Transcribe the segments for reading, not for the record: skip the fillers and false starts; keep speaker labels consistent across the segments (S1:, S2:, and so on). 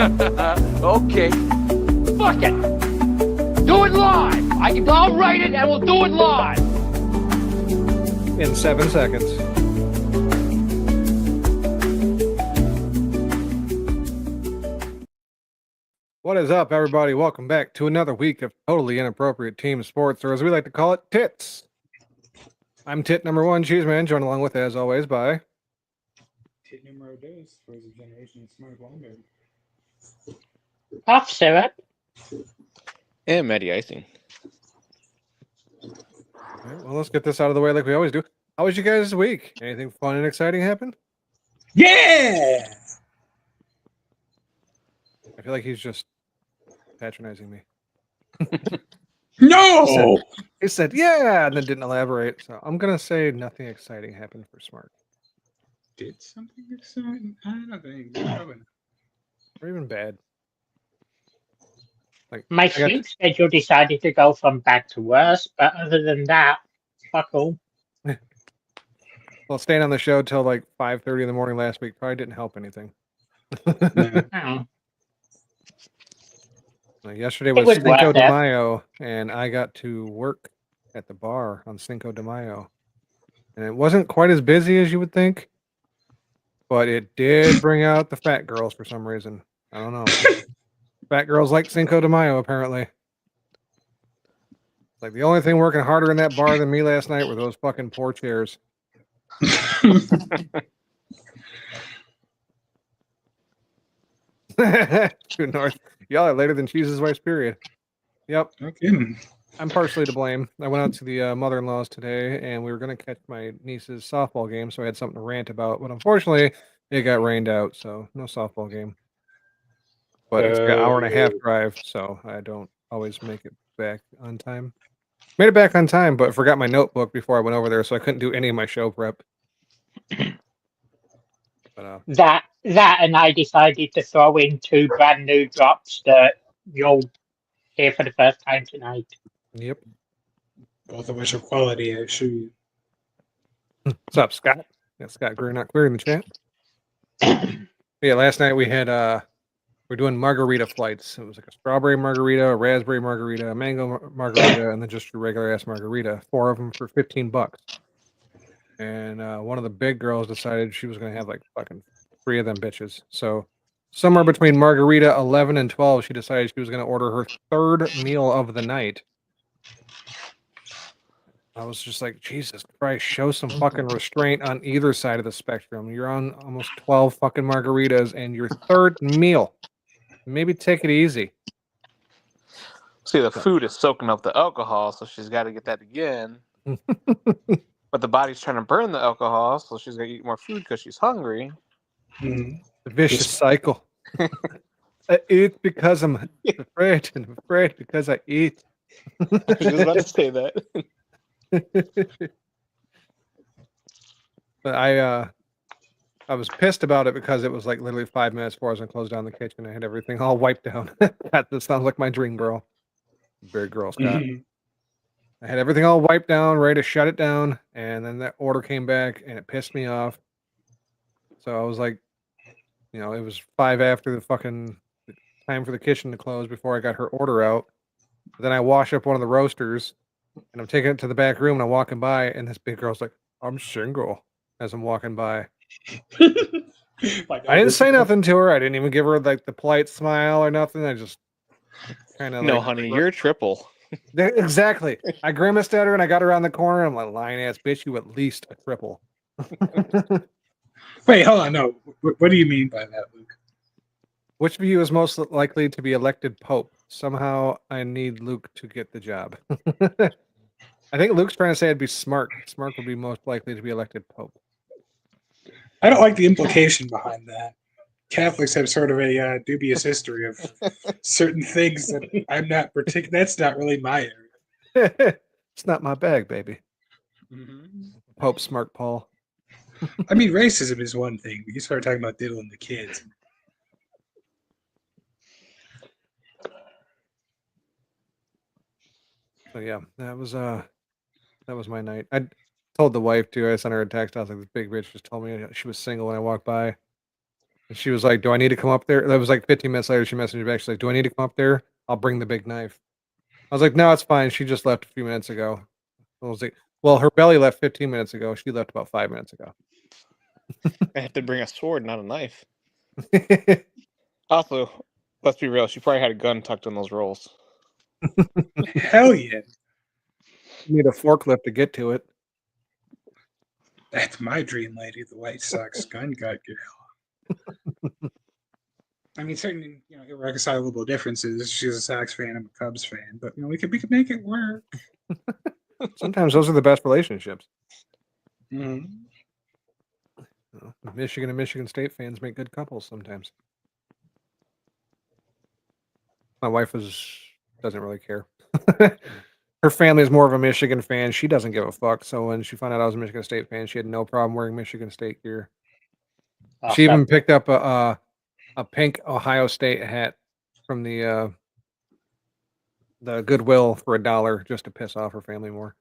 S1: Okay. Fuck it. Do it live. I'll write it and we'll do it live.
S2: In 7 seconds. What is up, everybody? Welcome back to another week of totally inappropriate team sports, or as we like to call it, TITS. I'm Tit number one, Cheeseman, joined along with, as always, by
S3: Tit numero dos, Frozen Generation Smart Blonde.
S4: Off syrup.
S5: And Matty Icing.
S2: All right, well, let's get this out of the way like we always do. How was you guys' week? Anything fun and exciting happen?
S3: Yeah!
S2: I feel like he's just patronizing me.
S3: No!
S2: He said, yeah, and then didn't elaborate. So I'm going to say nothing exciting happened for Smart.
S3: Did something exciting? I don't think. Probably not.
S2: Or even bad. Like
S4: My sleep schedule decided to go from bad to worse, but other than that, fuck all.
S2: Well, staying on the show till like 5:30 in the morning last week probably didn't help anything.
S4: Oh.
S2: Yesterday
S4: It
S2: was
S4: was
S2: Cinco
S4: worth
S2: de
S4: it.
S2: Mayo, and I got to work at the bar on Cinco de Mayo. And it wasn't quite as busy as you would think, but it did bring out the fat girls for some reason. I don't know. Fat girls like Cinco de Mayo, apparently. Like, the only thing working harder in that bar than me last night were those fucking poor chairs. True North. Y'all are later than Cheese's wife's period. Yep.
S3: No kidding.
S2: I'm partially to blame. I went out to the mother-in-law's today, and we were going to catch my niece's softball game, so I had something to rant about. But unfortunately, it got rained out, so no softball game. But it's like an hour and a half drive, so I don't always make it back on time. Made it back on time, but forgot my notebook before I went over there, so I couldn't do any of my show prep. But
S4: That and I decided to throw in 2 brand new drops that you'll hear for the first time tonight.
S2: Yep.
S3: Both of which are quality, I assure you.
S2: What's up, Scott? Yeah, Scott Greer not clear in the chat. Yeah, last night we had we're doing margarita flights. It was like a strawberry margarita, a raspberry margarita, a mango margarita, and then just a regular ass margarita. 4 of them for $15. And one of the big girls decided she was going to have like fucking 3 of them bitches. So somewhere between margarita 11 and 12, she decided she was going to order her 3rd meal of the night. I was just like, Jesus Christ, show some fucking restraint on either side of the spectrum. You're on almost 12 fucking margaritas and your 3rd meal. Maybe take it easy.
S5: See, the food is soaking up the alcohol, so she's got to get that again. But the body's trying to burn the alcohol, so she's got to eat more food because she's hungry.
S3: Mm.
S2: The vicious cycle. I eat because I'm afraid, and I'm afraid because I eat.
S5: I was just about to say that.
S2: But I was pissed about it because it was like literally 5 minutes before I was gonna close down the kitchen. I had everything all wiped down. That sounds like my dream, girl. Big girl, Scott.
S3: Mhm.
S2: I had everything all wiped down, ready to shut it down, and then that order came back, and it pissed me off. So I was like, it was 5 after the fucking time for the kitchen to close before I got her order out. Then I wash up one of the roasters, and I'm taking it to the back room, and I'm walking by, and this big girl's like, "I'm single," as I'm walking by.
S3: Like,
S2: I didn't say nothing to her. I didn't even give her like the polite smile or nothing. I just kind of
S5: No, honey, you're triple.
S2: Exactly. I grimaced at her and I got around the corner. I'm like, lying ass bitch, you at least a triple.
S3: Wait, hold on. No. What do you mean by that, Luke?
S2: Which of you is most likely to be elected Pope? Somehow I need Luke to get the job. I think Luke's trying to say I'd be Smart. Smart would be most likely to be elected Pope.
S3: I don't like the implication behind that. Catholics have sort of a dubious history of certain things that I'm not particular. That's not really my area.
S2: It's not my bag, baby.
S3: Mm-hmm.
S2: Pope Smart Paul.
S3: I mean, racism is one thing, but you start talking about diddling the kids.
S2: So yeah, that was my night. I told the wife too. I sent her a text. I was like, "This big bitch just told me she was single when I walked by." And she was like, "Do I need to come up there?" That was like 15 minutes later. She messaged me back. She's like, "Do I need to come up there? I'll bring the big knife." I was like, "No, it's fine. She just left a few minutes ago." I was like, "Well, her belly left 15 minutes ago. She left about 5 minutes ago."
S5: I have to bring a sword, not a knife. Also, let's be real. She probably had a gun tucked in those rolls.
S3: Hell yeah.
S2: You need a forklift to get to it.
S3: That's my dream lady, the White Sox gun gut girl. I mean, certain irreconcilable differences. She's a Sox fan, I'm a Cubs fan, but we could make it work.
S2: Sometimes those are the best relationships.
S3: Mhm.
S2: Michigan and Michigan State fans make good couples sometimes. My wife doesn't really care. Her family is more of a Michigan fan. She doesn't give a fuck. So when she found out I was a Michigan State fan, she had no problem wearing Michigan State gear.
S4: Awesome.
S2: She even picked up a pink Ohio State hat from the Goodwill for $1 just to piss off her family more.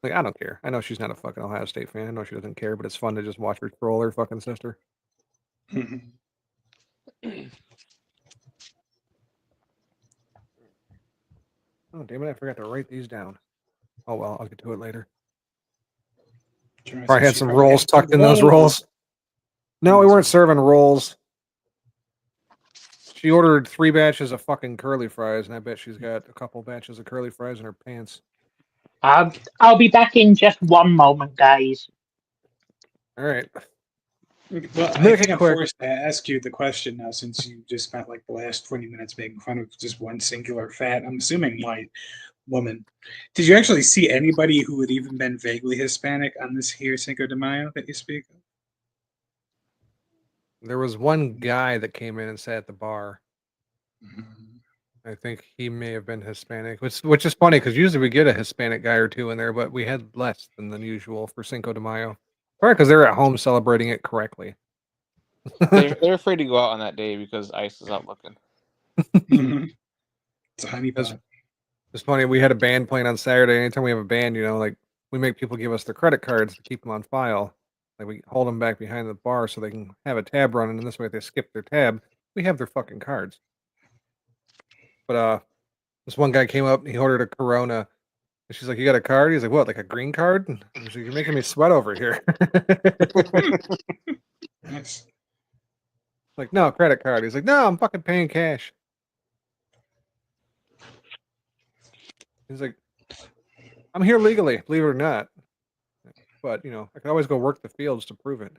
S2: Like, I don't care. I know she's not a fucking Ohio State fan. I know she doesn't care, but it's fun to just watch her troll her fucking sister.
S3: Mhm.
S2: Oh, damn it. I forgot to write these down. Oh, well, I'll get to it later. Probably had some rolls tucked in those rolls. No, we weren't serving rolls. She ordered 3 batches of fucking curly fries, and I bet she's got a couple batches of curly fries in her pants.
S4: I'll be back in just one moment, guys.
S2: All right.
S3: Well, I think I'm forced to ask you the question now, since you just spent like the last 20 minutes making fun of just one singular fat, I'm assuming white woman. Did you actually see anybody who had even been vaguely Hispanic on this here Cinco de Mayo that you speak of?
S2: There was one guy that came in and sat at the bar.
S3: Mhm.
S2: I think he may have been Hispanic, which is funny because usually we get a Hispanic guy or two in there, but we had less than usual for Cinco de Mayo. Probably because they're at home celebrating it correctly.
S5: They're afraid to go out on that day because ICE is out looking.
S3: Mhm. It's a honeypot.
S2: It's funny. We had a band playing on Saturday. Anytime we have a band, like we make people give us their credit cards to keep them on file. Like we hold them back behind the bar so they can have a tab running, and this way if they skip their tab, we have their fucking cards. But this one guy came up and he ordered a Corona. And she's like, "You got a card?" He's like, "What, like a green card?" And she's like, "You're making me sweat over here."
S3: Nice.
S2: Like, "No, credit card." He's like, "No, I'm fucking paying cash." He's like, "I'm here legally, believe it or not. But, I could always go work the fields to prove it."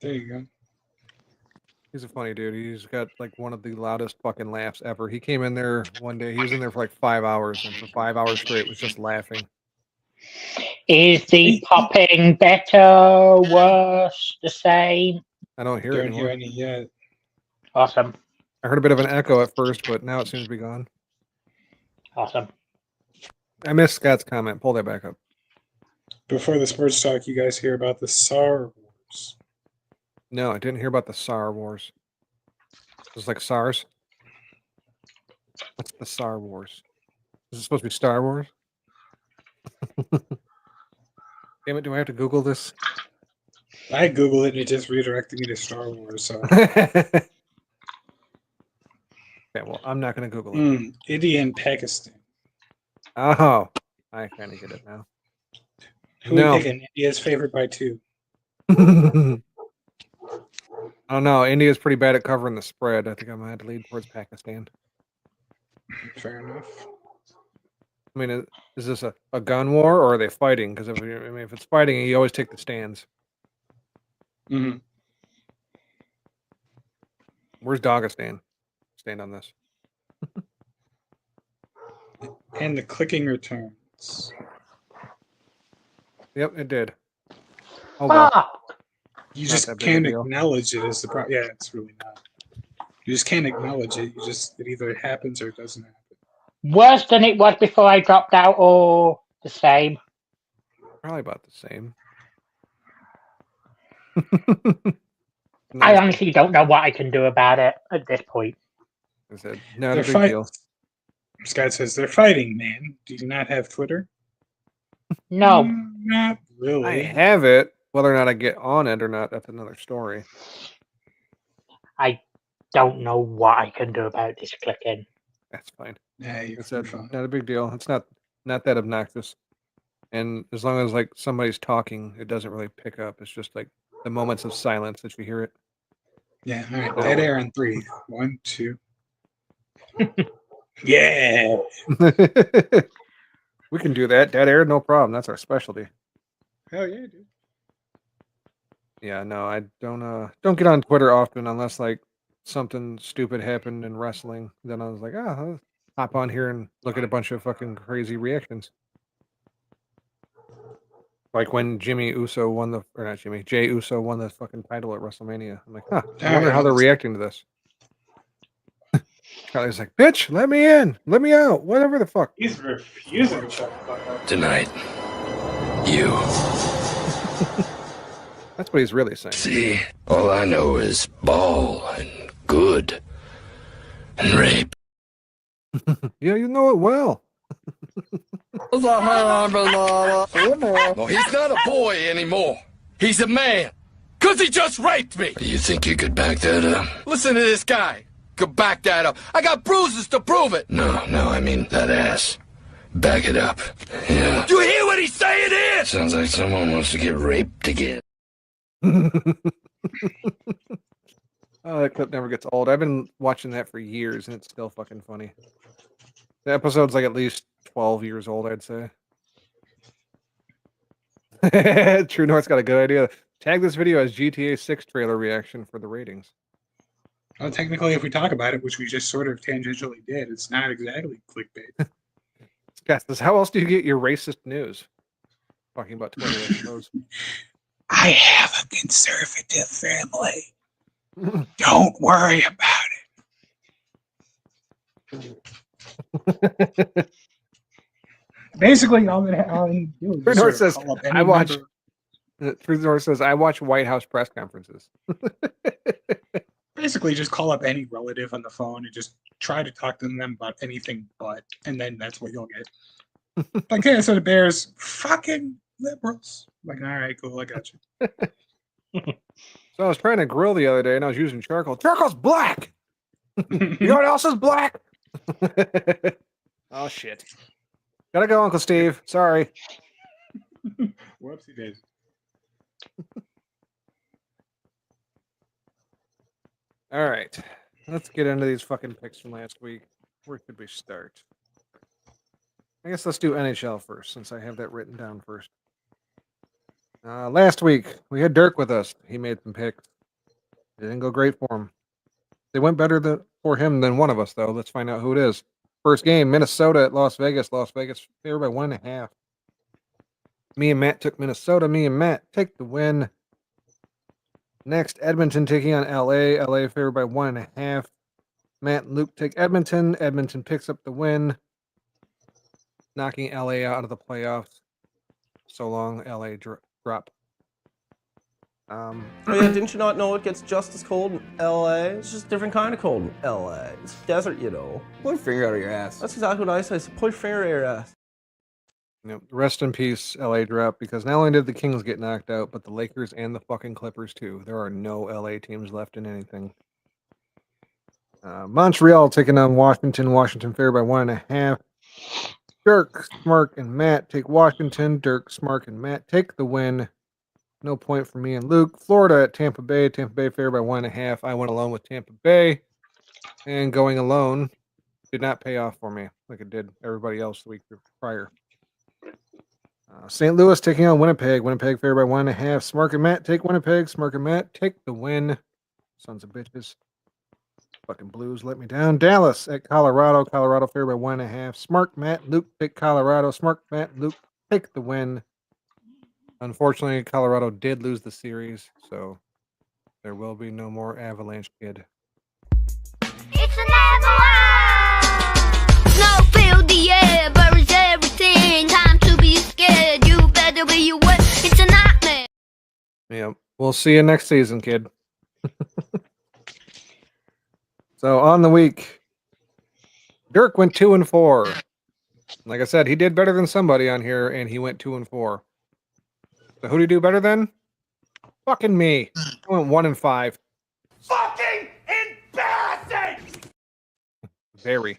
S3: There you go.
S2: He's a funny dude. He's got like one of the loudest fucking laughs ever. He came in there one day. He was in there for like 5 hours, and for 5 hours straight was just laughing.
S4: Is the popping better, worse, the same?
S2: I don't hear it
S3: Don't
S2: anymore.
S3: hear any yet.
S4: Awesome.
S2: I heard a bit of an echo at first, but now it seems to be gone.
S4: Awesome.
S2: I missed Scott's comment. Pull that back up.
S3: Before the sports talk, you guys hear about the Star Wars.
S2: No, I didn't hear about the Star Wars. It's like SARS. What's the Star Wars? Is it supposed to be Star Wars? Damn it, do I have to Google this?
S3: I Googled it and it just redirected me to Star Wars. So
S2: Okay, well, I'm not going to Google it.
S3: India and Pakistan.
S2: Oh, I kind of get it now.
S3: Who would pick an India's favored by 2?
S2: I don't know. India's pretty bad at covering the spread. I think I might have to lean towards Pakistan.
S3: Fair enough.
S2: I mean, is this a gun war or are they fighting? Because if it's fighting, you always take the stands.
S3: Mm-hmm.
S2: Where's Dagestan? Stand on this.
S3: And the clicking returns.
S2: Yep, it did. Oh well.
S3: You
S2: Not
S3: just
S2: that big a
S3: can't
S2: deal.
S3: acknowledge it as the problem. Yeah, it's really not. You just can't acknowledge it. It either happens or it doesn't happen.
S4: Worse than it was before I dropped out, or the same?
S2: Probably about the same.
S4: I honestly don't know what I can do about it at this point.
S2: I said, not
S3: They're
S2: a big
S3: fighting.
S2: deal.
S3: Scott says they're fighting, man. Do you not have Twitter?
S4: No.
S3: Not really.
S2: I have it. Whether or not I get on it or not, that's another story.
S4: I don't know what I can do about this clicking.
S2: That's fine.
S3: Yeah,
S2: It's
S3: you're fine.
S2: not a big deal. It's not that obnoxious. And as long as like somebody's talking, it doesn't really pick up. It's just like the moments of silence that you hear it.
S3: Yeah, all right. Dead air on 3. 1, 2. Yeah.
S2: We can do that. Dead air, no problem. That's our specialty.
S3: Hell yeah, dude.
S2: Yeah, no, I don't get on Twitter often unless like something stupid happened in wrestling. Then I was like, I'll hop on here and look at a bunch of fucking crazy reactions. Like when Jay Uso won the fucking title at WrestleMania. I'm like, I wonder how they're reacting to this. Charlie's like, bitch, let me in, let me out, whatever the fuck.
S3: He's refusing to shut the fuck up.
S6: Tonight, you.
S2: That's what he's really saying.
S6: See, all I know is ball and good and rape.
S2: Yeah, you know it well.
S6: No, he's not a boy anymore. He's a man. 'Cause he just raped me. You think you could back that up? Listen to this guy. Could back that up. I got bruises to prove it. No, I mean that ass. Back it up. Yeah. Do you hear what he's saying here? Sounds like someone wants to get raped again.
S2: Oh, that clip never gets old. I've been watching that for years, and it's still fucking funny. The episode's like at least 12 years old, I'd say. True North's got a good idea. Tag this video as GTA 6 trailer reaction for the ratings.
S3: Well, technically, if we talk about it, which we just sort of tangentially did, it's not exactly clickbait.
S2: Scott says, how else do you get your racist news? Talking about Twitter, I suppose.
S3: I have a conservative family. Don't worry about it. Basically, all I need to do is
S2: True North says,
S3: call up any
S2: I watch.
S3: member.
S2: True North says, I watch White House press conferences.
S3: Basically, just call up any relative on the phone and just try to talk to them about anything but, and then that's what you'll get. Like, hey, so the Bears, fucking liberals. Like, all right, cool, I got you.
S2: So I was trying to grill the other day, and I was using charcoal. Charcoal's black. You know what else is black? Oh shit! Gotta go, Uncle Steve. Sorry.
S3: Whoopsie days.
S2: All right, let's get into these fucking picks from last week. Where could we start? I guess let's do NHL first, since I have that written down first. Last week, we had Dirk with us. He made some picks. It didn't go great for him. They went better for him than one of us, though. Let's find out who it is. First game, Minnesota at Las Vegas. Las Vegas favored by 1.5. Me and Matt took Minnesota. Me and Matt take the win. Next, Edmonton taking on LA. LA favored by 1.5. Matt and Luke take Edmonton. Edmonton picks up the win, knocking LA out of the playoffs. So long, LA drop.
S7: Oh yeah, didn't you not know it gets just as cold in LA? It's just a different kind of cold in LA. It's desert, you know. Pull your finger out of your ass. That's exactly what I say. So pull your finger out of your ass.
S2: Yep. Rest in peace, LA drop, because not only did the Kings get knocked out, but the Lakers and the fucking Clippers too. There are no LA teams left in anything. Montreal taking on Washington. Washington favored by 1.5. Dirk, Smark, and Matt take Washington. Dirk, Smark, and Matt take the win. No point for me and Luke. Florida at Tampa Bay. Tampa Bay favored by 1.5. I went alone with Tampa Bay. And going alone did not pay off for me like it did everybody else the week prior. St. Louis taking on Winnipeg. Winnipeg favored by 1.5. Smark and Matt take Winnipeg. Smark and Matt take the win. Sons of bitches. Fucking Blues let me down. Dallas at Colorado. Colorado favored by 1.5. Smark, Matt, Luke take Colorado. Smark, Matt, Luke take the win. Unfortunately, Colorado did lose the series, so there will be no more Avalanche, kid.
S8: It's an avalanche! Snow filled the air, buries everything. Time to be scared. You better be aware. It's a nightmare.
S2: Yeah, we'll see you next season, kid. So on the week, Dirk went 2-4. Like I said, he did better than somebody on here, and he went 2-4. So who did he do better than? Fucking me. I went 1-5.
S6: Fucking embarrassing!
S2: Very.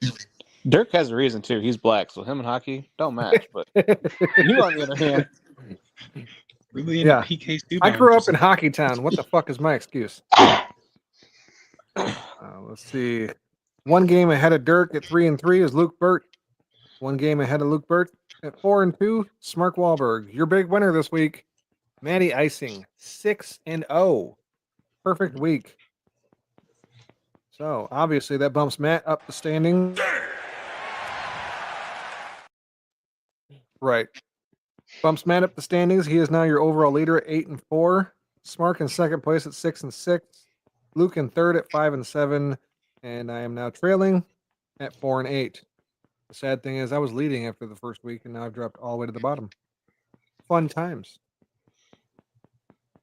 S5: Dirk has a reason too. He's black, so him and hockey don't match. But you, on the other hand,
S3: Really into
S2: Yeah.
S3: PK
S2: I grew up in Hockey Town. What the fuck is my excuse? Let's see. One game ahead of Dirk at 3-3 is Luke Burt. One game ahead of Luke Burt at 4-2. Smark Wahlberg. Your big winner this week. Maddie Icing 6-0. Perfect week. So obviously that bumps Matt up the standing. Right. Bumps Matt up the standings. He is now your overall leader at 8-4. Smark in second place at 6-6. Luke in third at 5-7. And I am now trailing at 4-8. The sad thing is I was leading after the first week and now I've dropped all the way to the bottom. Fun times.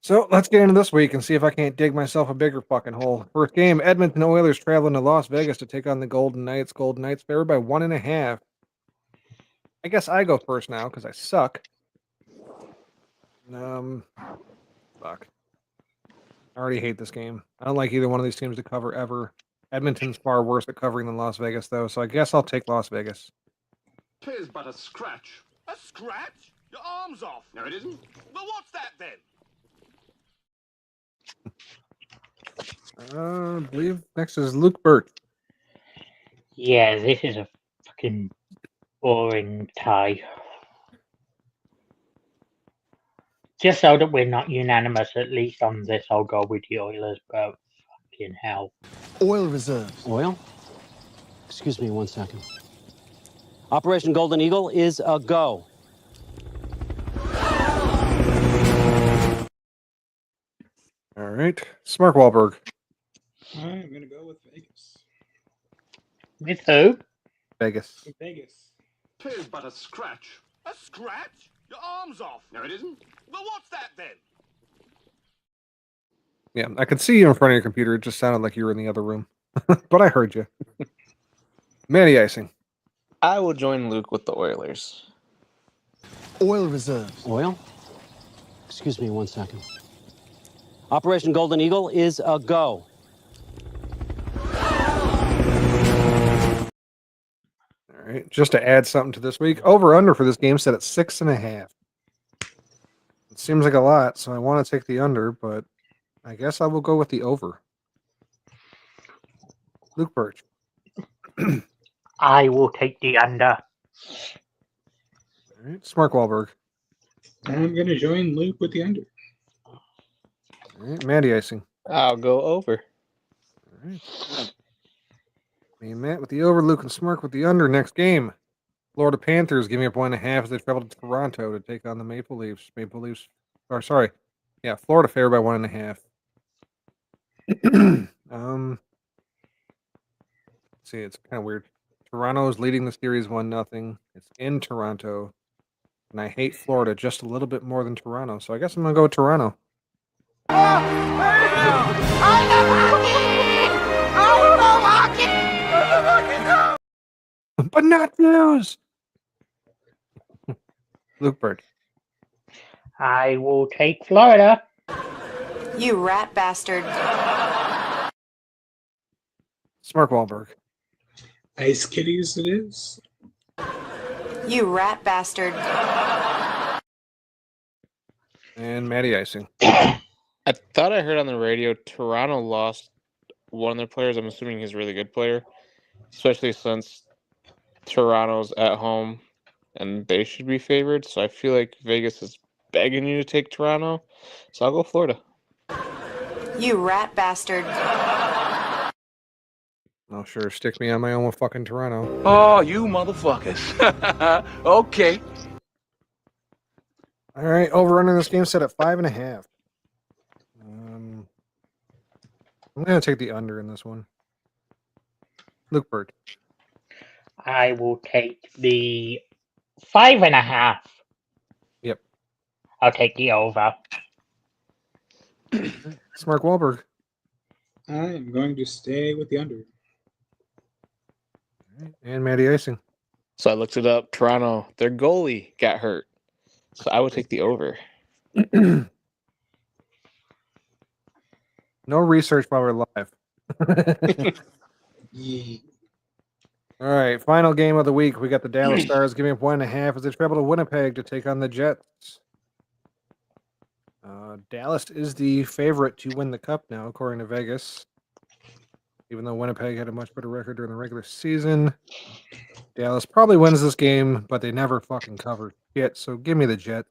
S2: So let's get into this week and see if I can't dig myself a bigger fucking hole. First game, Edmonton Oilers traveling to Las Vegas to take on the Golden Knights. Golden Knights favored by 1.5. I guess I go first now because I suck. Fuck. I already hate this game. I don't like either one of these teams to cover ever. Edmonton's far worse at covering than Las Vegas, though, so I guess I'll take Las Vegas.
S6: Tis but a scratch. A scratch? Your arm's off. No, it isn't. Well, what's that then?
S2: I believe next is Luke Burt.
S4: Yeah, this is a fucking boring tie. Just so that we're not unanimous, at least on this, I'll go with the Oilers, but fucking hell.
S9: Oil reserves. Oil? Excuse me 1 second. Operation Golden Eagle is a go.
S2: All right. Smark Wahlberg.
S3: I'm going to go with Vegas.
S4: With who?
S2: Vegas.
S3: Vegas.
S6: Tis but a scratch. A scratch? Your arm's off. No, it isn't. Well, what's that then?
S2: Yeah, I could see you in front of your computer. It just sounded like you were in the other room. But I heard you. Maddie Icing.
S5: I will join Luke with the Oilers.
S9: Oil reserves. Oil? Excuse me 1 second. Operation Golden Eagle is a go.
S2: All right. Just to add something to this week, over/under for this game set at 6.5. It seems like a lot, so I want to take the under, but I guess I will go with the over. Luke Birch.
S4: I will take the under.
S2: All right. Smark Wahlberg.
S3: I'm going to join Luke with the under.
S2: All right. Maddie Icing.
S5: I'll go over.
S2: All right. Me and Matt with the over, Luke and Smark with the under. Next game. Florida Panthers give me a 1.5 as they travel to Toronto to take on the Maple Leafs. Florida favored by 1.5. See, it's kind of weird. Toronto is leading the series 1-0. It's in Toronto. And I hate Florida just a little bit more than Toronto. So I guess I'm going to go with Toronto. But not news. Luke Bird.
S4: I will take Florida.
S10: You rat bastard.
S2: Smark Wahlberg.
S3: Ice Kitties it is.
S10: You rat bastard.
S2: And Maddie Icing.
S5: I thought I heard on the radio Toronto lost one of their players. I'm assuming he's a really good player, especially since Toronto's at home and they should be favored. So I feel like Vegas is begging you to take Toronto. So I'll go Florida.
S10: You rat bastard.
S2: Oh, sure. Stick me on my own with fucking Toronto.
S6: Oh, you motherfuckers. Okay.
S2: All right. Over/under this game set at 5.5. I'm going to take the under in this one. Luke Bird.
S4: I will take the 5.5.
S2: Yep.
S4: I'll take the over.
S2: Smark Wahlberg.
S3: I'm going to stay with the under.
S2: And Maddie Icing.
S5: So I looked it up. Toronto, their goalie got hurt. So I would take the over.
S2: No research while we're live.
S3: Yeah.
S2: All right, final game of the week. We got the Dallas Stars giving up 1.5 as they travel to Winnipeg to take on the Jets. Dallas is the favorite to win the cup now, according to Vegas. Even though Winnipeg had a much better record during the regular season, Dallas probably wins this game, but they never fucking cover shit. So give me the Jet.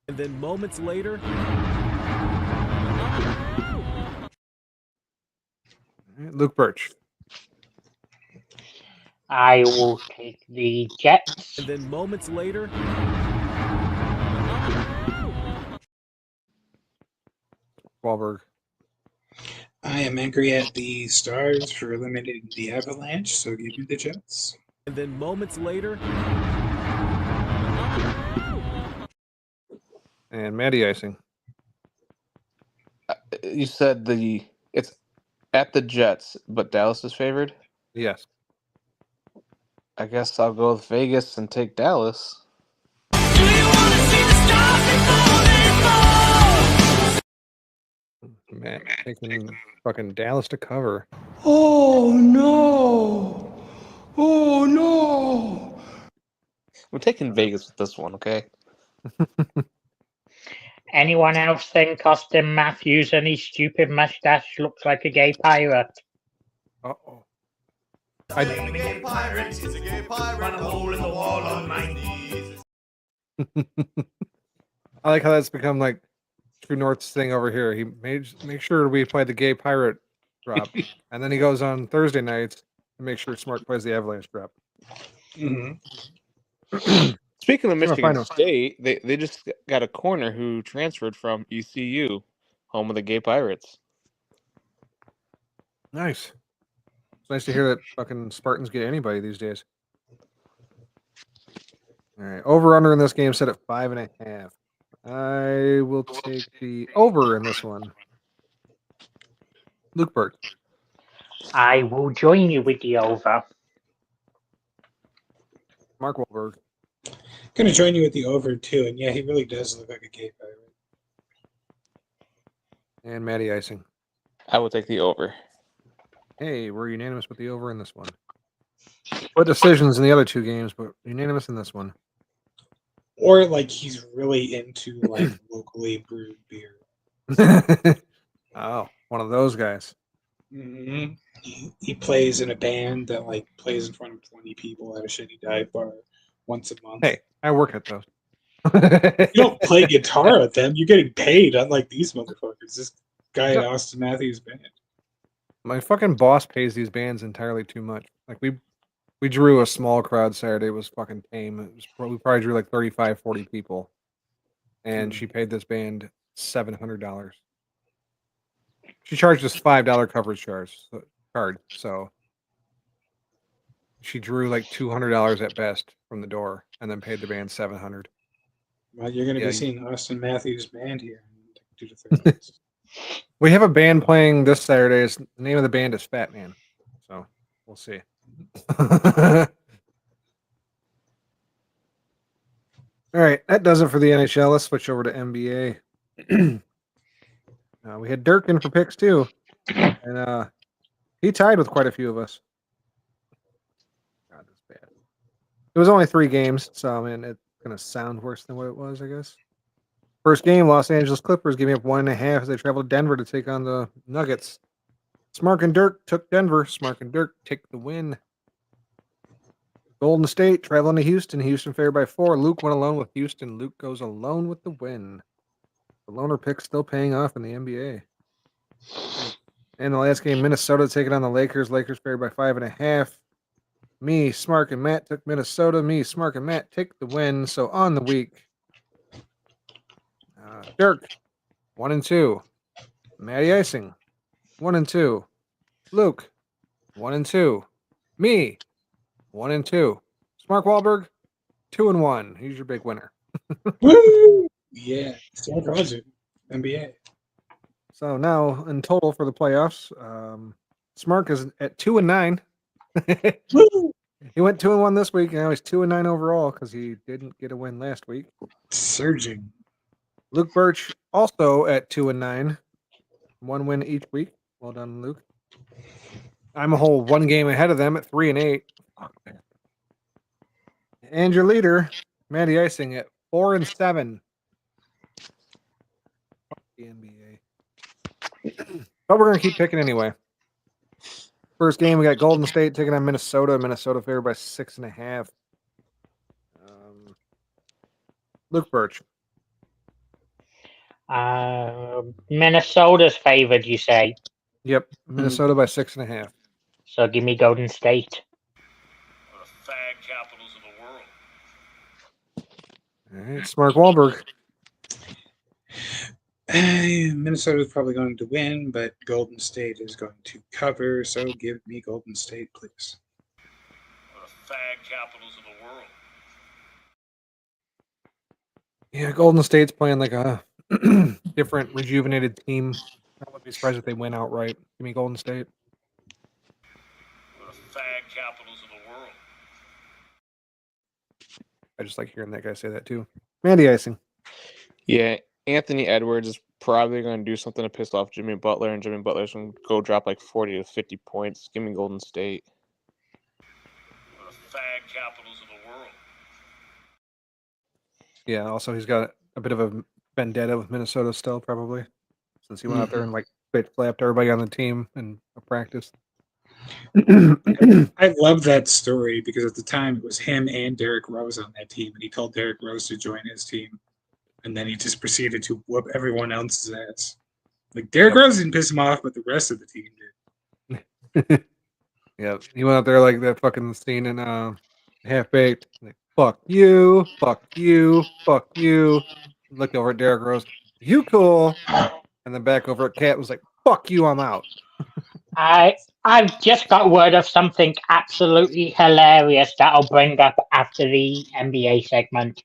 S11: And then moments later,
S2: Luke Birch.
S4: I will take the Jets.
S11: and then moments later,
S2: Wahlberg.
S3: I am angry at the Stars for eliminating the Avalanche, so give me the Jets.
S11: and then moments later,
S2: And Matty Icing.
S5: You said it's at the Jets, but Dallas is favored.
S2: Yes.
S5: I guess I'll go with Vegas and take Dallas.
S2: Matt taking fucking Dallas to cover.
S6: Oh no! Oh no!
S5: I'm taking Vegas with this one, okay?
S4: Anyone else think Austin Matthews and his stupid mustache looks like a gay pirate?
S2: Uh-oh.
S6: He's a gay pirate, run a hole in the wall on my knees.
S2: I like how that's become like True North's thing over here. He make sure we play the gay pirate drop, and then he goes on Thursday nights to make sure Smart plays the Avalanche drop.
S3: Mm-hmm.
S5: Speaking of
S2: Sure,
S5: Michigan
S2: fine.
S5: State, they just got a corner who transferred from ECU, home of the Gay Pirates.
S2: Nice. It's nice to hear that fucking Spartans get anybody these days. All right, over under in this game set at 5.5. I will take the over in this one. Luke Burt.
S4: I will join you with the over.
S2: Mark Wahlberg.
S3: Gonna join you with the over too, and yeah, he really does look like a gay pirate.
S2: And Matty Icing.
S5: I will take the over.
S2: Hey, we're unanimous with the over in this one. What decisions in the other two games, but unanimous in this one.
S3: Or like he's really into like locally brewed beer.
S2: Oh, one of those guys.
S3: Mm-hmm. He plays in a band that like plays in front of 20 people at a shitty dive bar once a month.
S2: Hey, I work at those.
S3: You don't play guitar at them. You're getting paid, unlike these motherfuckers. This guy at Austin Matthews band.
S2: My fucking boss pays these bands entirely too much. Like we drew a small crowd Saturday. It was fucking tame. We probably drew like 35, 40 people. And she paid this band $700. She charged us $5 coverage card. So she drew like $200 at best from the door and then paid the band $700.
S3: Well, you're going to
S2: Yeah,
S3: be seeing Austin Matthews band here in 2 to 3 days.
S2: We have a band playing this Saturday. The name of the band is Fat Man. So we'll see. All right, that does it for the NHL. Let's switch over to NBA. We had Dirk in for picks too, and he tied with quite a few of us. God, that's bad. It was only 3 games, so I mean it's gonna sound worse than what it was, I guess. First game, Los Angeles Clippers giving up 1.5 as they travel to Denver to take on the Nuggets. Smark and Dirk took Denver. Smark and Dirk take the win. Golden State traveling to Houston. Houston favored by 4. Luke went alone with Houston. Luke goes alone with the win. The loner pick still paying off in the NBA. And the last game, Minnesota taking on the Lakers. Lakers favored by 5.5. Me, Smark, and Matt took Minnesota. Me, Smark, and Matt take the win. So on the week, Dirk, 1-2. Matty Icing, 1-2. Luke, 1-2. Me, 1-2. Mark Wahlberg, 2-1. He's your big winner.
S3: Woo! Yeah, Sam Roger, NBA.
S2: So now in total for the playoffs, Smark is at 2-9.
S3: Woo!
S2: He went 2-1 this week, and now he's 2-9 overall because he didn't get a win last week.
S3: Surging.
S2: Luke Birch also at 2-9. 1 win each week. Well done, Luke. I'm a whole 1 game ahead of them at 3-8. Fuck, man. And your leader, Matty Icing, at 4-7. Fuck the NBA. But we're gonna keep picking anyway. First game, we got Golden State taking on Minnesota. Minnesota favored by 6.5. Luke Birch.
S4: Minnesota's favored, you say?
S2: Yep, Minnesota by 6.5.
S4: So give me Golden State.
S12: The fag capitals of the world.
S2: All right, Smart Wahlberg.
S3: Minnesota's probably going to win, but Golden State is going to cover. So give me Golden State, please.
S12: The fag capitals of the world.
S2: Yeah, Golden State's playing like a different, rejuvenated team. I wouldn't be surprised if they win outright. Give me Golden State.
S12: The fag capitals of the world.
S2: I just like hearing that guy say that too. Mandy Icing.
S5: Yeah, Anthony Edwards is probably going to do something to piss off Jimmy Butler, and Jimmy Butler's going to go drop like 40 to 50 points. Give me Golden State.
S12: The fag capitals of the world.
S2: Yeah, also he's got a bit of a vendetta with Minnesota still, probably, since he went out there and like bitch slapped everybody on the team in a practice.
S3: I love that story because at the time it was him and Derrick Rose on that team, and he told Derrick Rose to join his team, and then he just proceeded to whoop everyone else's ass. Like Derrick Rose didn't piss him off, but the rest of the team did.
S2: Yeah, he went out there like that fucking scene in Half Baked. Like, fuck you, fuck you, fuck you. Look over at Derrick Rose. You cool. And then back over at Cat was like, fuck you, I'm out.
S4: I've just got word of something absolutely hilarious that I'll bring up after the NBA segment.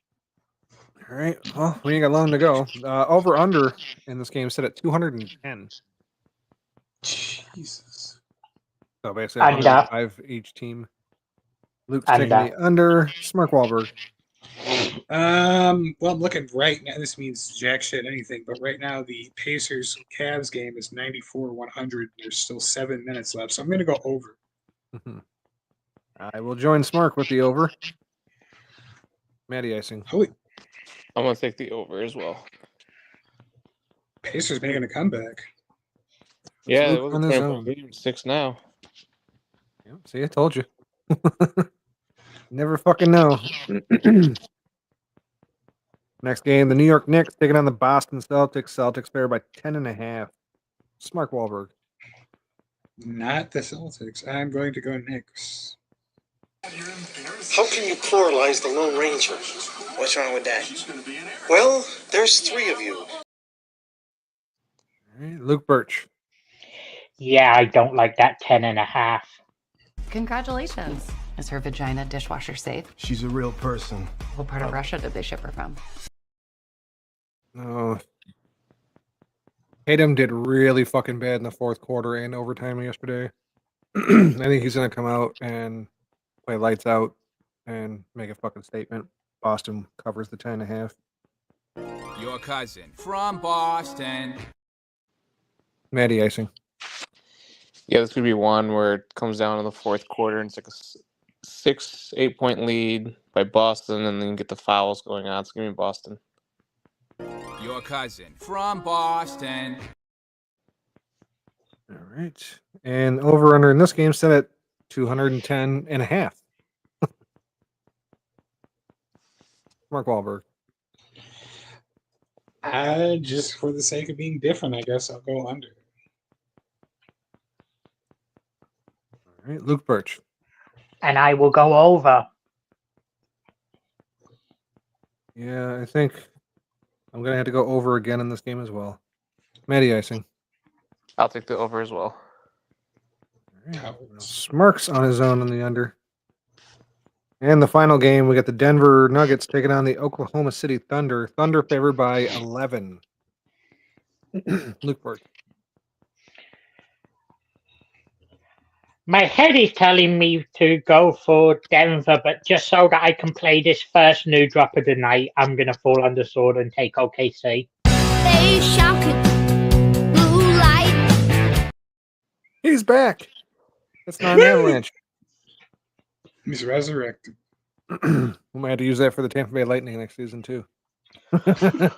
S2: All right. Well, we ain't got long to go. Over under in this game set at 210.
S3: Jesus.
S2: So basically,
S4: Under.
S2: 105 each team. Luke's taking the under. Smart Wahlberg.
S3: Well, I'm looking right now. This means jack shit anything, but right now the Pacers Cavs game is 94-100. There's still 7 minutes left, so I'm going to go over.
S2: I will join Smart with the over. Matty Icing.
S3: Holy,
S5: I'm going to take the over as well.
S3: Pacers making a comeback.
S5: Yeah,
S2: Luke
S5: it was
S2: on
S5: a
S2: his
S5: 20
S2: own.
S5: point lead, 6 now.
S2: Yeah, see, I told you. Never fucking know. Next game, the New York Knicks taking on the Boston Celtics. Celtics favored by 10.5. Smart Wahlberg.
S3: Not the Celtics. I'm going to go Knicks.
S13: How can you pluralize the Lone Ranger? What's wrong with that? Well, there's 3 of you.
S2: All right, Luke Birch.
S4: Yeah, I don't like that 10.5.
S14: Congratulations. Is her vagina dishwasher safe?
S7: She's a real person.
S14: What part of Russia did they ship her from?
S2: Oh, Tatum did really fucking bad in the fourth quarter and overtime yesterday. I think he's going to come out and play lights out and make a fucking statement. Boston covers the 10.5.
S15: Your cousin from Boston.
S2: Matty Icing.
S5: Yeah, this could be one where it comes down in the fourth quarter and it's like a 6-8 point lead by Boston, and then you get the fouls going on. It's going to be Boston.
S15: Your cousin from Boston.
S2: All right. And over under in this game set at 210.5. Mark Wahlberg.
S3: Just for the sake of being different, I guess I'll go under.
S2: All right, Luke Birch.
S4: And I will go over.
S2: Yeah, I think I'm going to have to go over again in this game as well. Matty Icing.
S5: I'll take the over as well.
S2: All right. Smarks on his own in the under. And the final game, we got the Denver Nuggets taking on the Oklahoma City Thunder. Thunder favored by 11. Luke Birch.
S4: My head is telling me to go for Denver, but just so that I can play this first new drop of the night, I'm going to fall on the sword and take OKC.
S8: They shouted, blue light
S2: He's back. That's not an Avalanche.
S3: He's resurrected.
S2: We might have to use that for the Tampa Bay Lightning next season too. Smart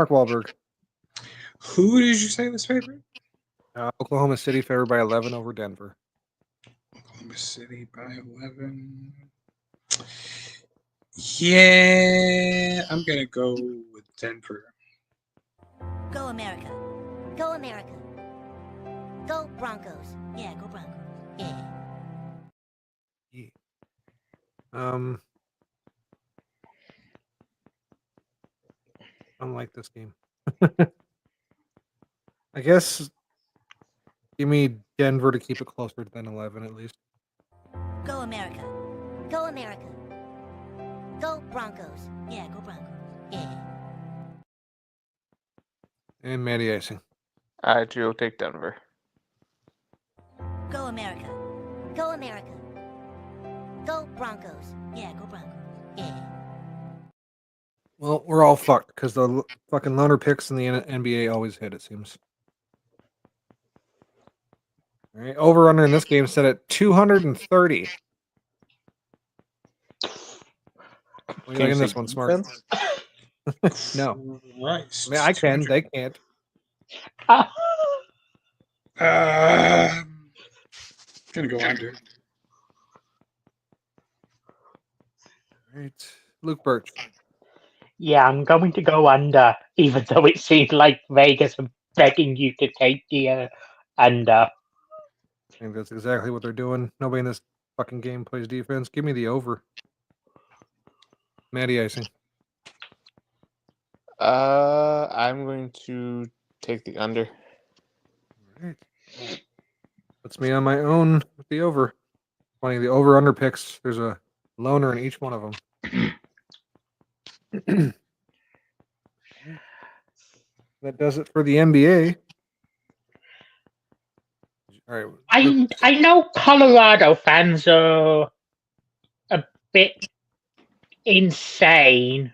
S2: Wahlberg.
S3: Who did you say was favorite?
S2: Oklahoma City favored by 11 over Denver.
S3: Oklahoma City by 11. Yeah, I'm gonna go with Denver.
S16: Go America. Go America. Go Broncos. Yeah, go Broncos. Yeah.
S2: I don't like this game. I guess give me Denver to keep it closer than 11 at least.
S16: Go America. Go America. Go Broncos. Yeah, go Broncos. Yeah.
S2: And Matty Icing.
S5: I will take Denver.
S16: Go America. Go America. Go Broncos. Yeah, go Broncos. Yeah.
S2: Well, we're all fucked because the fucking loner picks in the NBA always hit, it seems. All right, over under in this game set at 230. What are you like in this one, Smart? No.
S3: Right.
S2: I mean, I can. They can't.
S3: Gonna go under.
S2: All right, Luke Birch.
S4: Yeah, I'm going to go under, even though it seems like Vegas are begging you to take the under.
S2: I think that's exactly what they're doing. Nobody in this fucking game plays defense. Give me the over. Matty Icing.
S5: I'm going to take the under.
S2: All right. Puts me on my own with the over. Funny, the over-under picks, there's a loner in each one of them. That does it for the NBA. All right.
S4: I know Colorado fans are a bit insane.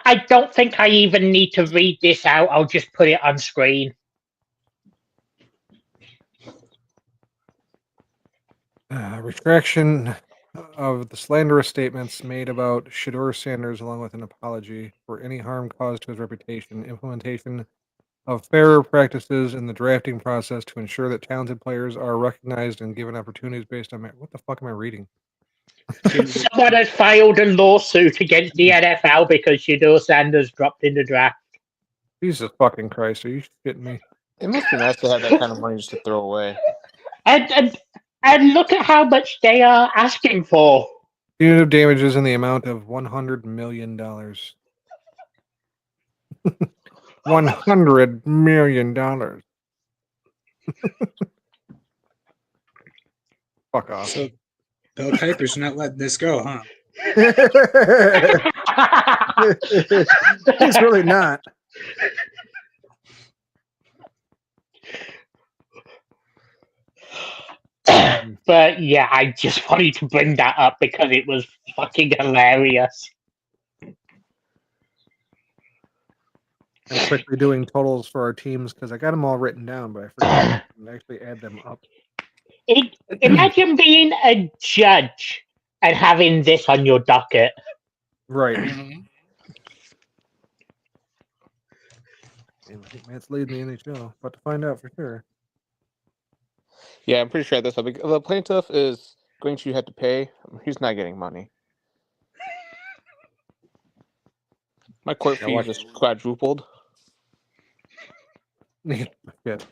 S4: I don't think I even need to read this out. I'll just put it on screen.
S2: Retraction of the slanderous statements made about Shedeur Sanders, along with an apology for any harm caused to his reputation, implementation of fairer practices in the drafting process to ensure that talented players are recognized and given opportunities based on what the fuck am I reading?
S4: Someone has filed a lawsuit against the NFL because Shedeur Sanders dropped in the draft.
S2: Jesus fucking Christ, are you shitting me?
S5: It must be nice to have that kind of money just to throw away.
S4: And look at how much they are asking for.
S2: Punitive damages in the amount of $100 million. $100 million. Fuck off.
S3: So, Bill Kuiper's not letting this go, huh?
S2: He's really not.
S4: But yeah, I just wanted to bring that up because it was fucking hilarious.
S2: I'm quickly doing totals for our teams because I got them all written down, but I forgot to actually add them up.
S4: Imagine being a judge and having this on your docket.
S2: Right. And I think Matt's leading the NHL. About to find out for sure.
S5: Yeah, I'm pretty sure this. The plaintiff is going to have to pay. He's not getting money. My court fee just quadrupled.
S2: Good.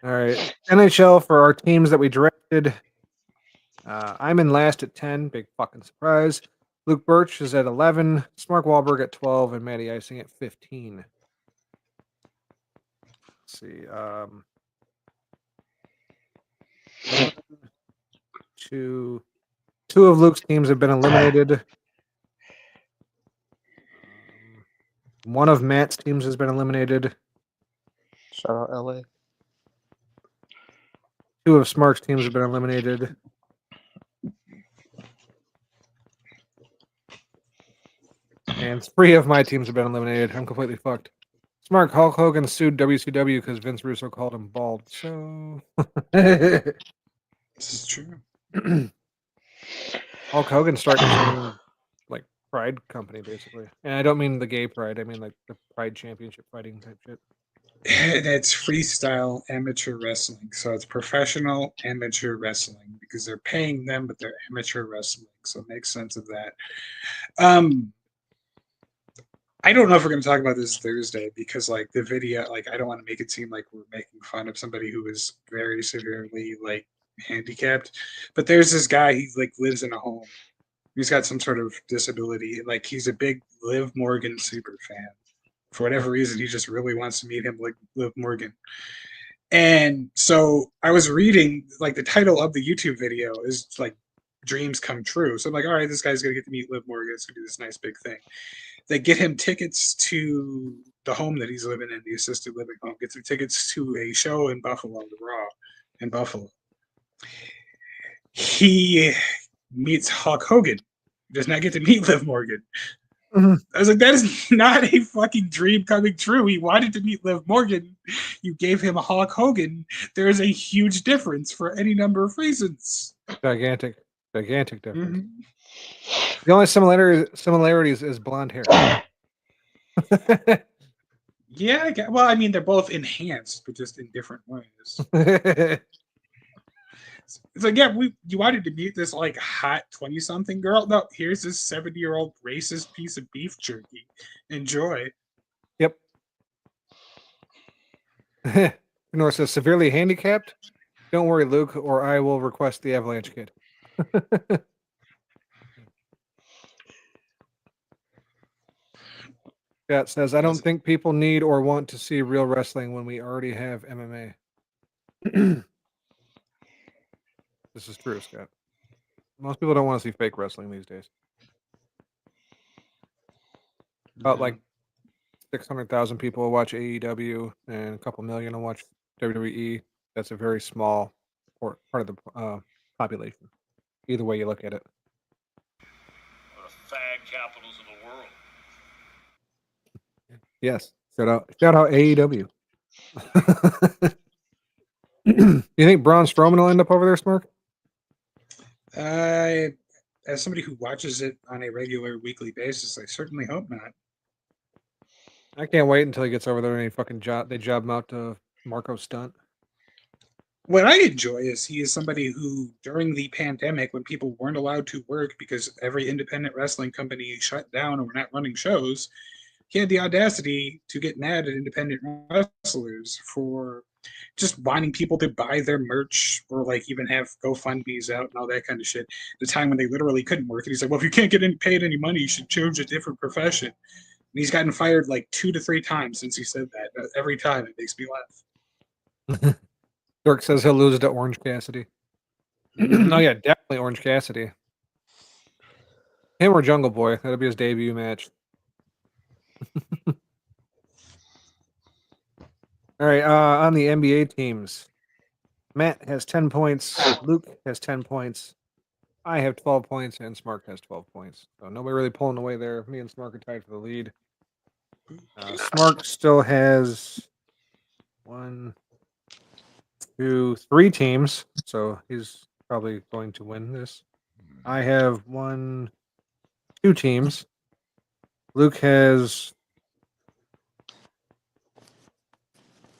S2: All right. NHL for our teams that we drafted. I'm in last at 10. Big fucking surprise. Luke Birch is at 11. Smart Wahlberg at 12. And Matty Icing at 15. Let's see. Two of Luke's teams have been eliminated. One of Matt's teams has been eliminated.
S5: Shout out LA.
S2: Two of Smart's teams have been eliminated. And three of my teams have been eliminated. I'm completely fucked. Smart Hulk Hogan sued WCW because Vince Russo called him bald. So
S3: This is true.
S2: Hulk Hogan starting his own like Pride company, basically. And I don't mean the gay Pride. I mean like the Pride Championship fighting type shit.
S3: That's freestyle amateur wrestling. So it's professional amateur wrestling because they're paying them, but they're amateur wrestling. So it makes sense of that. I don't know if we're going to talk about this Thursday because, like, the video, like, I don't want to make it seem like we're making fun of somebody who is very severely, like, handicapped. But there's this guy, he, like, lives in a home. He's got some sort of disability. Like, he's a big Liv Morgan super fan. For whatever reason, he just really wants to meet him, like Liv Morgan. And so I was reading, like, the title of the YouTube video is, like, Dreams Come True. So I'm like, all right, this guy's going to get to meet Liv Morgan. It's going to be this nice big thing. They get him tickets to the home that he's living in, the assisted living home. Gets him tickets to a show in Buffalo, the Raw in Buffalo. He meets Hulk Hogan. Does not get to meet Liv Morgan. I was like, that is not a fucking dream coming true. He wanted to meet Liv Morgan. You gave him a Hulk Hogan. There is a huge difference for any number of reasons.
S2: Gigantic difference. Mm-hmm. The only similarities is blonde hair.
S3: Yeah, well, I mean, they're both enhanced, but just in different ways. It's like, yeah, you wanted to meet this like hot 20-something girl. No, here's this 70-year-old racist piece of beef jerky. Enjoy.
S2: Yep. North says severely handicapped. Don't worry, Luke, or I will request the Avalanche Kid. Scott says, I don't think people need or want to see real wrestling when we already have MMA. This is true, Scott. Most people don't want to see fake wrestling these days. About like 600,000 people will watch AEW and a couple million will watch WWE. That's a very small part of the population. Either way you look at it.
S12: One of the fag capitals of the world.
S2: Yes. Shout out AEW. You think Braun Strowman will end up over there, Smark?
S3: As somebody who watches it on a regular weekly basis, I certainly hope not.
S2: I can't wait until he gets over there and they job him out to Marco Stunt.
S3: What I enjoy is he is somebody who, during the pandemic, when people weren't allowed to work because every independent wrestling company shut down or were not running shows, he had the audacity to get mad at independent wrestlers for just wanting people to buy their merch or like even have GoFundMe's out and all that kind of shit. The time when they literally couldn't work. And he's like, well, if you can't get paid any money, you should choose a different profession. And he's gotten fired like 2 to 3 times since he said that. Every time it makes me laugh.
S2: Dirk says he'll lose to Orange Cassidy. Oh yeah, definitely Orange Cassidy. Him or Jungle Boy. That'll be his debut match. All right, on the NBA teams, Matt has 10 points, Luke has 10 points, I have 12 points, and Smark has 12 points. So nobody really pulling away there. Me and Smark are tied for the lead. Smark still has 1, 2, 3 teams, so he's probably going to win this. I have 1, 2 teams. Luke has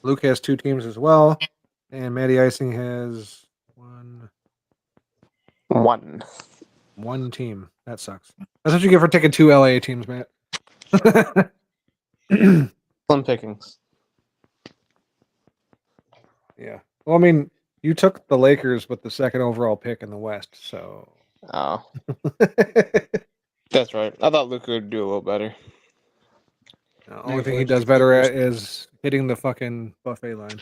S2: 2 teams as well, and Matty Icing has 1 team. That sucks. That's what you get for taking 2 LA teams, Matt.
S5: Slim pickings.
S2: Yeah. Well, I mean, you took the Lakers with the 2nd overall pick in the West, so.
S5: Oh. That's right. I thought Luka would do a little better.
S2: The only thing he does better at is hitting the fucking buffet line.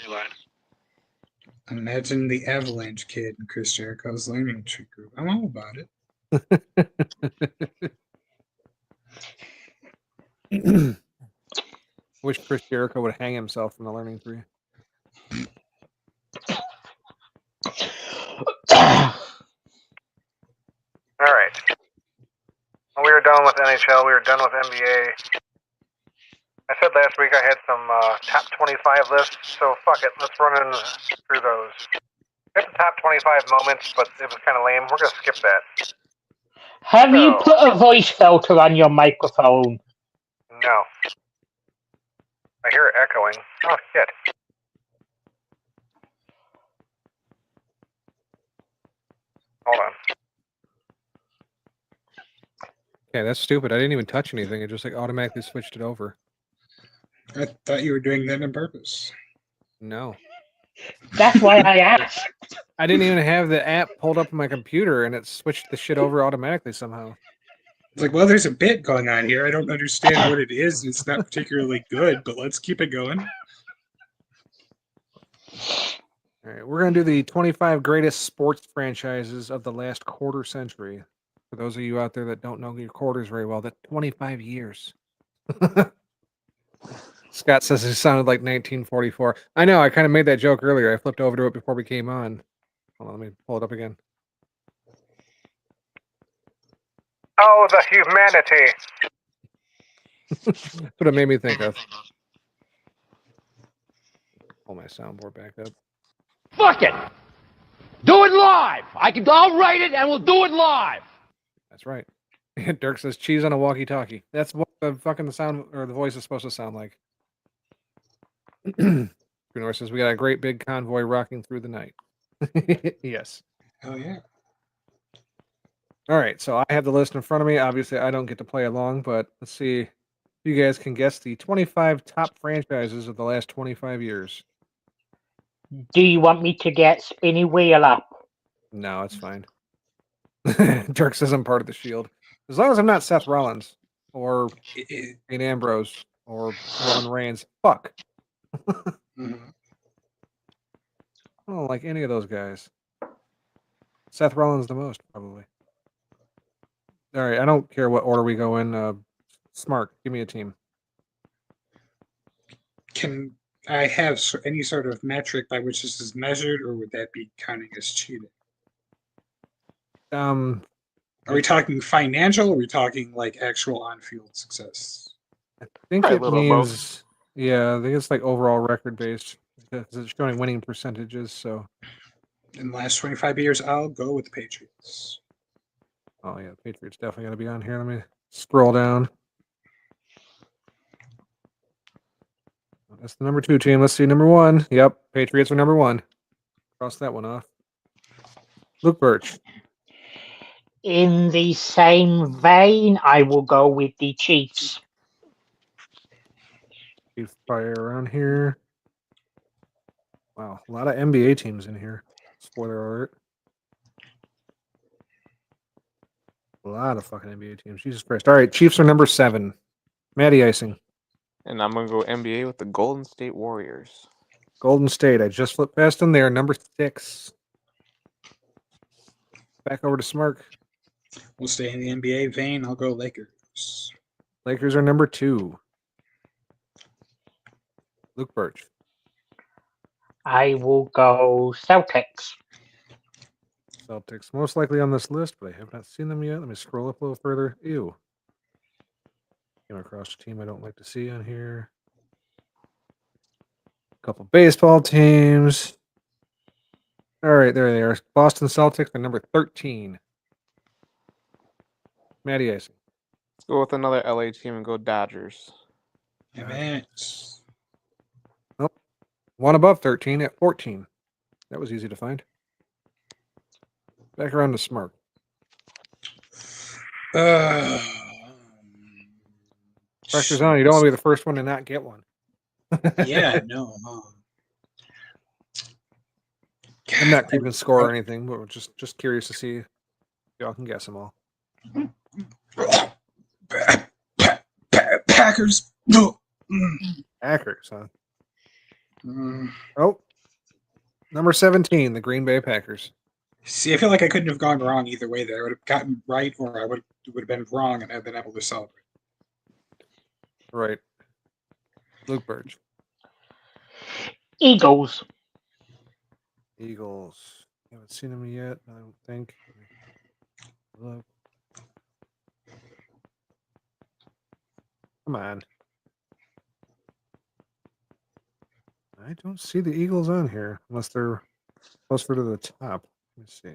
S3: Imagine the Avalanche Kid in Chris Jericho's learning tree group. I'm all about it.
S2: Wish Chris Jericho would hang himself from the learning tree.
S17: All right. We were done with NHL. We were done with NBA.
S2: I said last week I had some top 25 lists, so fuck it. Let's run through those. We have the top 25 moments, but it was kind of lame. We're going to skip that.
S4: Have you put a voice filter on your microphone?
S2: No. I hear it echoing. Oh, shit. Hold on. Okay, that's stupid. I didn't even touch anything. It just like automatically switched it over.
S3: I thought you were doing that on purpose.
S2: No.
S4: That's why I asked.
S2: I didn't even have the app pulled up on my computer, and it switched the shit over automatically somehow.
S3: It's like, well, there's a bit going on here. I don't understand what it is. It's not particularly good, but let's keep it going.
S2: All right, we're going to do the 25 greatest sports franchises of the last quarter century. For those of you out there that don't know your quarters very well, that's 25 years. Scott says it sounded like 1944. I know, I kind of made that joke earlier. I flipped over to it before we came on. Hold on, let me pull it up again. Oh, the humanity. That's what it made me think of. Pull my soundboard back up.
S1: Fuck it! Do it live! I'll write it and we'll do it live!
S2: That's right. Dirk says cheese on a walkie-talkie. That's what the fucking sound or the voice is supposed to sound like. Bruno says we got a great big convoy rocking through the night. Yes.
S3: Oh yeah.
S2: All right, so I have the list in front of me. Obviously, I don't get to play along, but let's see if you guys can guess the 25 top franchises of the last 25 years.
S4: Do you want me to get Spinny Wheel up?
S2: No, it's fine. Dirk says I'm part of the Shield. As long as I'm not Seth Rollins or Dean Ambrose or Roman Reigns. Fuck.
S3: Mm-hmm.
S2: I don't like any of those guys. Seth Rollins the most, probably. All right, I don't care what order we go in. Smart, give me a team.
S3: Can I have any sort of metric by which this is measured, or would that be counting as cheating? Are we talking financial, or are we talking like actual on-field success?
S2: I think
S5: Probably
S2: it
S5: a little
S2: means, yeah, I think it's like overall record based because it's showing winning percentages. So,
S3: In the last 25 years, I'll go with the Patriots.
S2: oh yeah, Patriots definitely got to be on here. Let me scroll down. That's the number 2 team. Let's see, number 1. Yep, Patriots are number 1. Cross that one off. Luke Birch.
S4: In the same vein, I will go with the Chiefs.
S2: Chiefs fire around here. Wow, a lot of NBA teams in here. Spoiler alert. A lot of fucking NBA teams. Jesus Christ. All right, Chiefs are number 7. Matty Icing.
S5: And I'm going to go NBA with the Golden State Warriors.
S2: Golden State. I just flipped past them. They are number 6. Back over to Smirk.
S3: We'll stay in the NBA vein. I'll go Lakers.
S2: Lakers are number 2. Luke Birch.
S4: I will go Celtics.
S2: Celtics. Most likely on this list, but I have not seen them yet. Let me scroll up a little further. Ew. Came across a team I don't like to see on here. A couple baseball teams. All right, there they are. Boston Celtics are number 13. Matty Icing.
S5: Let's go with another LA team and go Dodgers.
S3: Advance.
S2: Nope. One above 13 at 14. That was easy to find. Back around to Smart. Pressure's on. You don't want to be the first one to not get one.
S3: Yeah, no.
S2: I'm not keeping score or anything, but we're just curious to see if y'all can guess them all.
S3: Packers. No.
S2: Packers, huh? Oh, number 17, the Green Bay Packers.
S3: See, I feel like I couldn't have gone wrong either way there. I would have gotten right, or I would have been wrong, and I've been able to celebrate.
S2: Right. Luke Birch.
S4: Eagles.
S2: Eagles. Haven't seen them yet, I don't think. Look. Come on. I don't see the Eagles on here unless they're closer to the top. Let me see.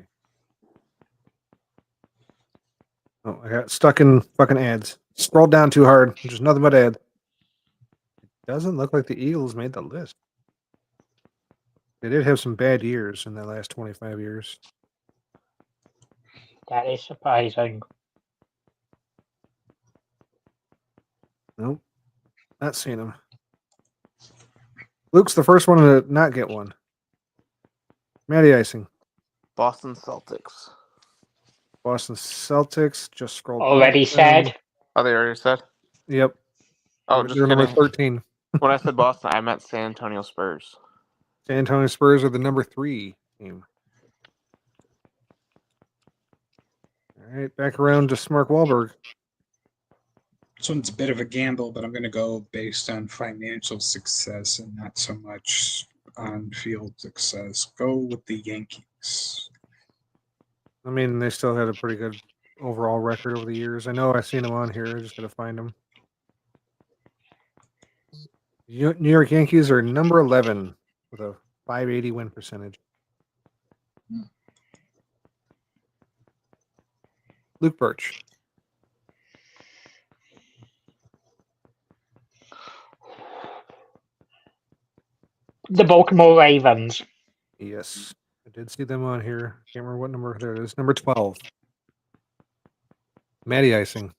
S2: Oh, I got stuck in fucking ads. Scrolled down too hard. There's nothing but ads. It doesn't look like the Eagles made the list. They did have some bad years in the last 25 years.
S4: That is surprising.
S2: Nope. Not seeing them. Luke's the first one to not get one. Matty Icing.
S5: Boston Celtics.
S2: Boston Celtics just scrolled.
S4: Already said.
S5: Oh, they already said?
S2: Yep.
S5: Oh, just
S2: They're
S5: kidding.
S2: number 13.
S5: When I said Boston, I meant San Antonio Spurs.
S2: San Antonio Spurs are the number 3 team. All right, back around to Mark Wahlberg.
S3: This one's a bit of a gamble, but I'm going to go based on financial success and not so much on field success. Go with the Yankees.
S2: I mean, they still had a pretty good overall record over the years. I know I've seen them on here. I just got to find them. New York Yankees are number 11 with a .580 win percentage. Luke Birch.
S4: The Baltimore Ravens.
S2: Yes, I did see them on here. Can't remember what number. There it is. Number 12. Matty Icing.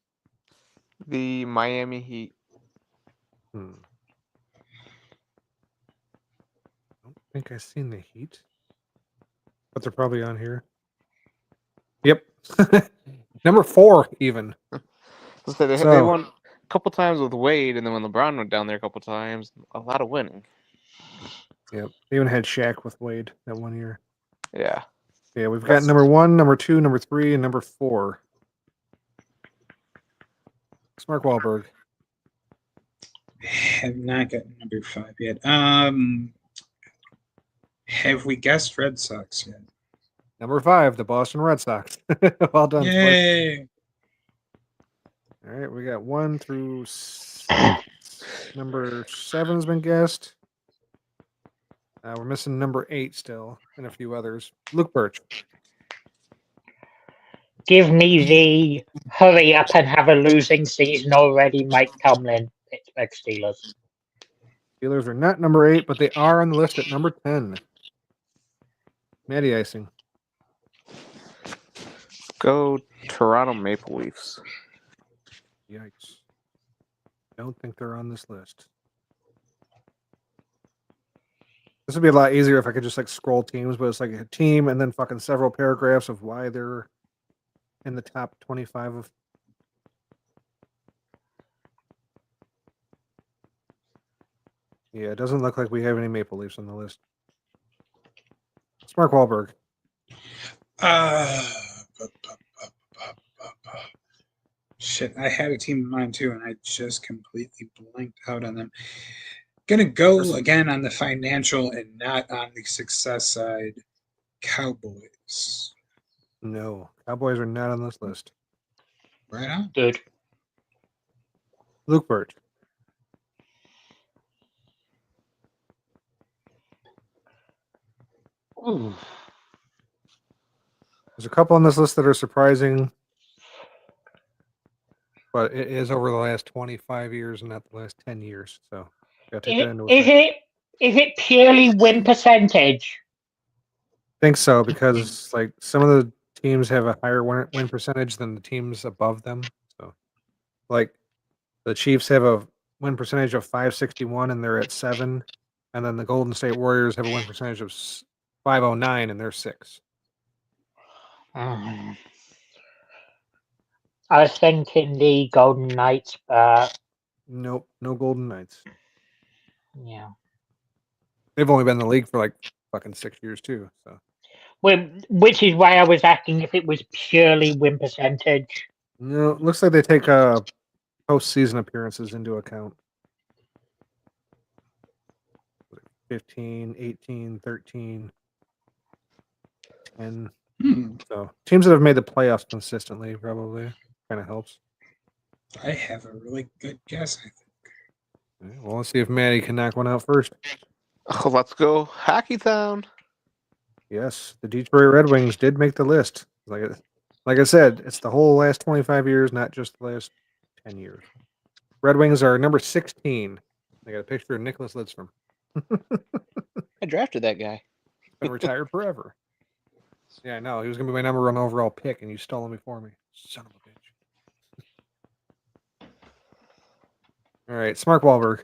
S5: The Miami Heat.
S2: I don't think I've seen the Heat, but they're probably on here. Yep. Number 4, even.
S5: So they won a couple times with Wade, and then when LeBron went down there a couple times, a lot of winning.
S2: Yep. They even had Shaq with Wade that one year.
S5: Yeah.
S2: Yeah, we've got number 1, number 2, number 3, and number 4. It's Mark Wahlberg.
S3: Have not gotten number 5 yet. Have we guessed Red Sox yet?
S2: Number 5, the Boston Red Sox. Well done.
S3: Yay!
S2: All right, we got 1 through 6. Number 7's been guessed. We're missing number 8 still, and a few others. Luke Birch.
S4: Give me the hurry up and have a losing season already, Mike Tomlin. Pittsburgh Steelers.
S2: Steelers are not number 8, but they are on the list at number 10. Matty Icing.
S5: Go Toronto Maple Leafs.
S2: Yikes. Don't think they're on this list. This would be a lot easier if I could just like scroll teams, but it's like a team and then fucking several paragraphs of why they're in the top 25 of. Yeah, it doesn't look like we have any Maple Leafs on the list. It's Mark Wahlberg.
S3: Shit, I had a team in mind too, and I just completely blanked out on them. Gonna go again on the financial and not on the success side. Cowboys.
S2: No, Cowboys are not on this list.
S3: Right on.
S4: Good.
S2: Luke Birch.
S4: Ooh.
S2: There's a couple on this list that are surprising, but it is over the last 25 years and not the last 10 years. So, gotta take that into account.
S4: Is it purely win percentage?
S2: I think so, because like some of the teams have a higher win percentage than the teams above them. So, like the Chiefs have a win percentage of .561 and they're at 7, and then the Golden State Warriors have a win percentage of .509 and they're 6.
S4: I was thinking the Golden Knights, but
S2: Nope, no Golden Knights.
S4: yeah.
S2: They've only been in the league for like fucking 6 years too. So,
S4: Well, which is why I was asking if it was purely win percentage.
S2: no, it looks like they take postseason appearances into account. 15, 18, 13, 10. So teams that have made the playoffs consistently probably kind of helps.
S3: I have a really good guess, I think.
S2: Well, let's see if Maddie can knock one out first.
S5: Oh, let's go Hockey Town.
S2: Yes, the Detroit Red Wings did make the list. Like I said, it's the whole last 25 years, not just the last 10 years. Red Wings are number 16. I got a picture of Nicholas Lidstrom.
S5: I drafted that guy.
S2: Been retired forever. Yeah, I know. He was going to be my number 1 overall pick, and you stole him before me. Son of a bitch. All right, Mark Wahlberg.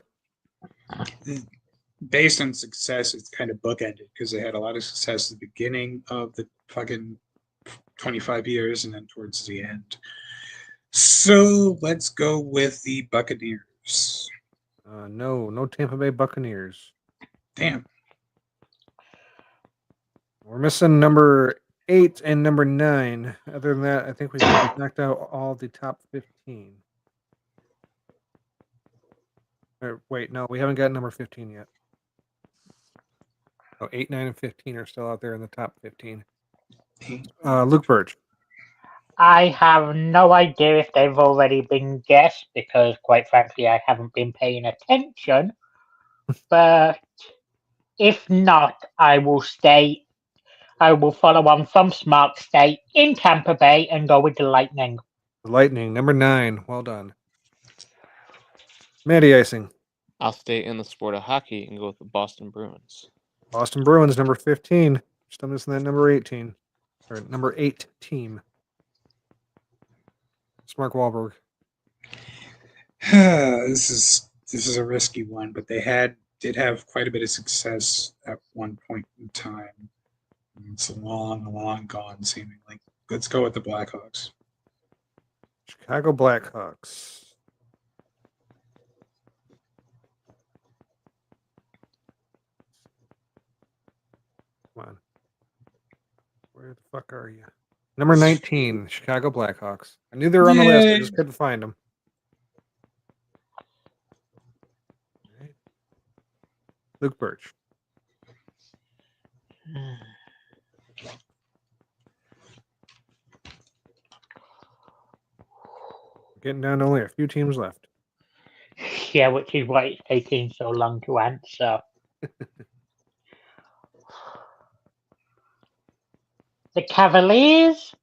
S3: Based on success, it's kind of bookended because they had a lot of success at the beginning of the fucking 25 years and then towards the end. So let's go with the Buccaneers.
S2: No Tampa Bay Buccaneers.
S3: Damn.
S2: We're missing number 8 and number 9. Other than that, I think we've knocked out all the top 15. Wait, no, we haven't got number 15 yet. Oh, 8, 9, and 15 are still out there in the top 15. Luke Birch.
S4: I have no idea if they've already been guessed because, quite frankly, I haven't been paying attention. But if not, I will follow on from Smart, stay in Tampa Bay, and go with the Lightning.
S2: The Lightning, number 9. Well done. Matty Icing.
S5: I'll stay in the sport of hockey and go with the Boston Bruins.
S2: Boston Bruins, number 15. Still missing that number 18. Or number 8 team. Mark Wahlberg.
S3: This is a risky one, but they did have quite a bit of success at one point in time. It's long gone, seemingly. Let's go with the Blackhawks.
S2: Chicago Blackhawks. Come on. Where the fuck are you? Number 19, Chicago Blackhawks. I knew they were on the list. I just couldn't find them. Right. Luke Birch. Getting down to only a few teams left.
S4: Yeah, which is why it's taking so long to answer. The Cavaliers?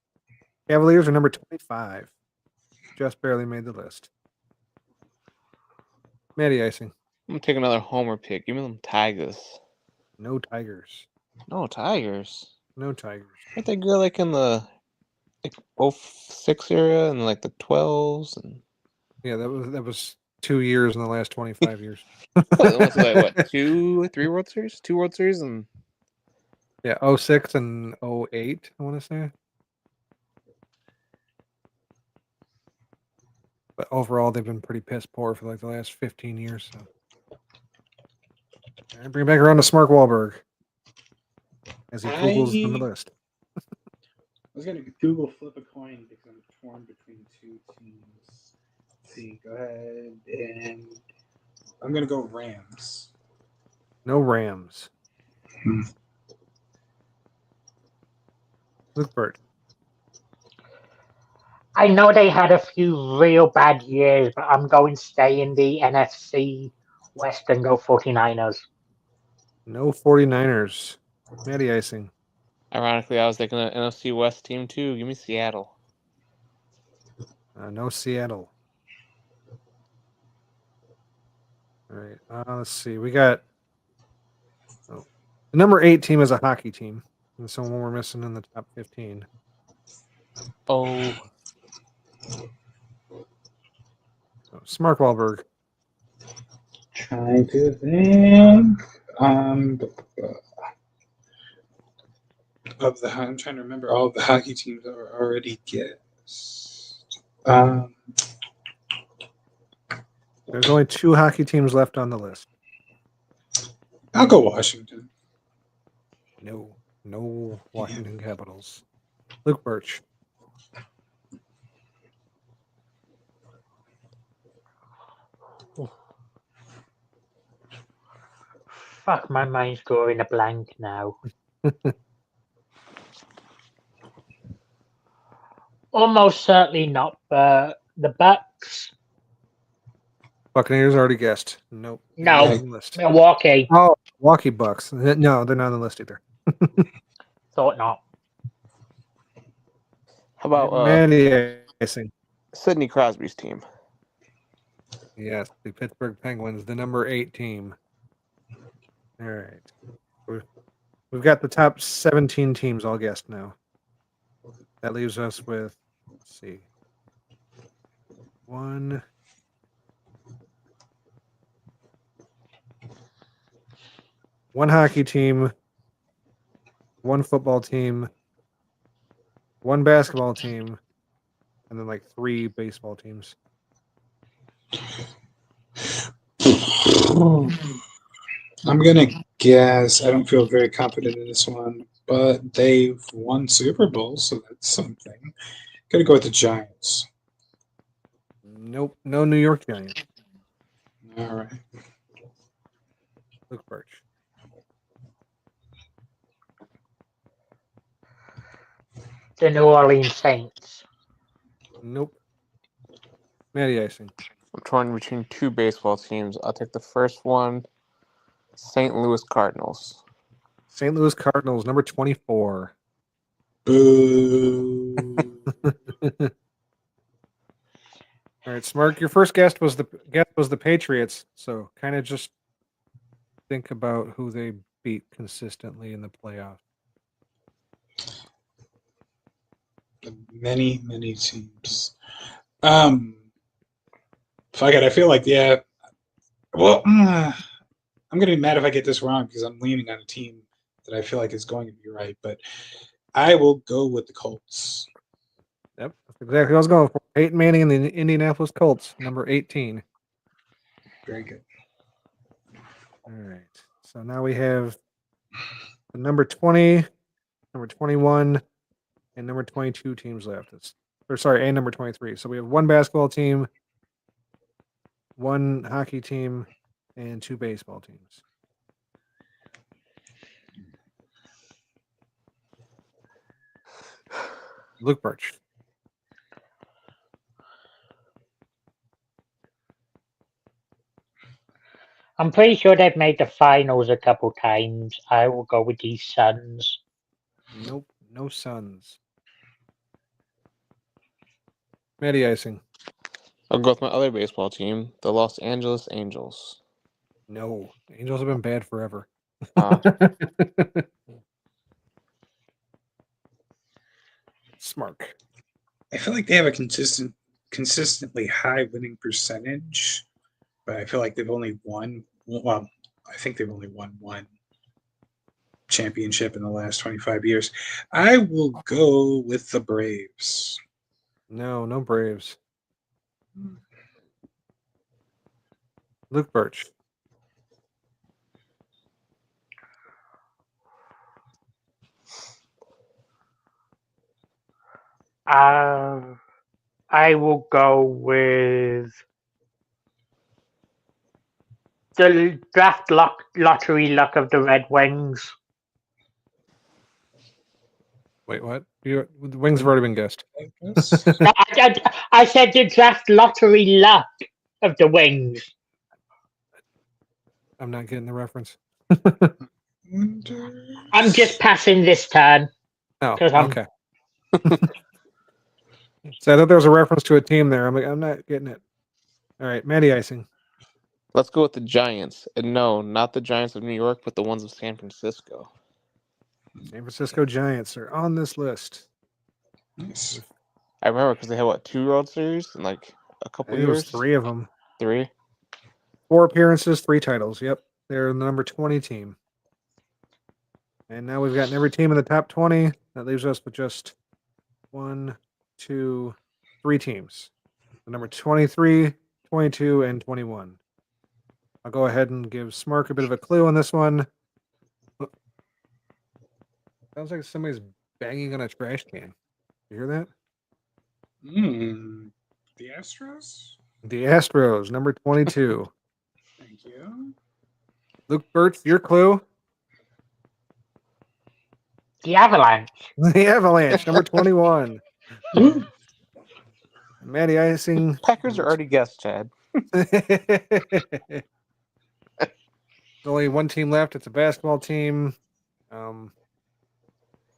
S2: Cavaliers are number 25. Just barely made the list. Matty Icing.
S5: I'm going to take another homer pick. Give me them Tigers.
S2: No Tigers.
S5: No Tigers?
S2: No Tigers.
S5: Aren't they good like in the 06 area and like the 12s? And...
S2: Yeah, that was 2 years in the last 25 years.
S5: What's that, what, 2, 3 World Series? 2 World Series and...
S2: Yeah, 06 and 08, I want to say. But overall, they've been pretty piss poor for like the last 15 years. So. All right, bring it back around to Mark Wahlberg as he Googles on the list.
S3: I was going to Google flip a coin because I'm torn between 2 teams. Let's see, go ahead, and I'm going to go Rams.
S2: No Rams. Luke Bird.
S4: I know they had a few real bad years, but I'm going to stay in the NFC West and go 49ers.
S2: No 49ers. Matty Icing.
S5: Ironically, I was thinking an NFC West team too. Give me Seattle.
S2: No Seattle. All right. Let's see. We got the number 8 team is a hockey team. And someone we're missing in the top 15.
S5: Oh.
S2: Mark Wahlberg.
S3: Trying to think. I'm trying to remember all of the hockey teams that were already guessed.
S2: There's only 2 hockey teams left on the list.
S3: I'll go Washington.
S2: No Washington Capitals. Luke Birch.
S4: Fuck, my mind's going a blank now. Almost certainly not, but the Bucks.
S2: Buccaneers already guessed. Nope.
S4: No, Milwaukee.
S2: Oh, Milwaukee Bucks. No, they're not on the list either.
S4: Thought not.
S5: How about
S2: Matty Icing?
S5: Sidney Crosby's team?
S2: Yes, the Pittsburgh Penguins, the number 8 team. All right. We've got the top 17 teams all guessed now. That leaves us with, let's see, one hockey team, one football team, one basketball team, and then like 3 baseball teams.
S3: I'm gonna guess. I don't feel very confident in this one, but they've won Super Bowls, so that's something. Gonna go with the Giants.
S2: Nope, no New York Giants.
S3: All right.
S2: Luke Birch.
S4: The New Orleans Saints.
S2: Nope. Matty Icing.
S5: I'm torn between 2 baseball teams. I'll take the first one. St. Louis Cardinals.
S2: St. Louis Cardinals, number 24.
S3: Boo.
S2: All right, Smark, your first guess was the Patriots, so kind of just think about who they beat consistently in the playoffs.
S3: Many teams. Fuck it. I feel like Well, I'm gonna be mad if I get this wrong because I'm leaning on a team that I feel like is going to be right. But I will go with the Colts.
S2: Yep, that's exactly what I was going for. Peyton Manning and the Indianapolis Colts, number 18.
S3: Very good.
S2: All right, so now we have the number 20, number 21, and number 22 teams left. And number 23. So we have 1 basketball team, 1 hockey team, and 2 baseball teams. Luke Birch.
S4: I'm pretty sure they've made the finals a couple times. I will go with these Suns.
S2: Nope, no Suns. Matty Icing.
S5: I'll go with my other baseball team, the Los Angeles Angels.
S2: No, Angels have been bad forever. Smark.
S3: I feel like they have a consistently high winning percentage, but I feel like they've only won. Well, I think they've only won 1 championship in the last 25 years. I will go with the Braves.
S2: No Braves. Luke Birch.
S4: I will go with the draft lottery luck of the Red Wings.
S2: Wait, what? The Wings have already been guessed.
S4: I said the draft lottery luck of the Wings.
S2: I'm not getting the reference.
S4: I'm just passing this turn.
S2: Oh, okay. So I thought there was a reference to a team there. I'm like, I'm not getting it. All right, Matty Icing.
S5: Let's go with the Giants. And no, not the Giants of New York, but the ones of San Francisco.
S2: San Francisco Giants are on this list.
S3: Nice.
S5: I remember because they had, 2 World Series in like a couple years?
S2: It was 3 of them.
S5: 3?
S2: 4 appearances, 3 titles. Yep. They're the number 20 team. And now we've gotten every team in the top 20. That leaves us with just 1, 2, 3 teams. The number 23, 22, and 21. I'll go ahead and give Smark a bit of a clue on this one. Sounds like somebody's banging on a trash can. You hear that?
S3: The Astros?
S2: The Astros, number 22.
S3: Thank you.
S2: Luke Birch, your clue?
S4: The Avalanche.
S2: The Avalanche, number 21. Matty Icing.
S5: Packers are already guessed, Chad.
S2: There's only one team left. It's a basketball team.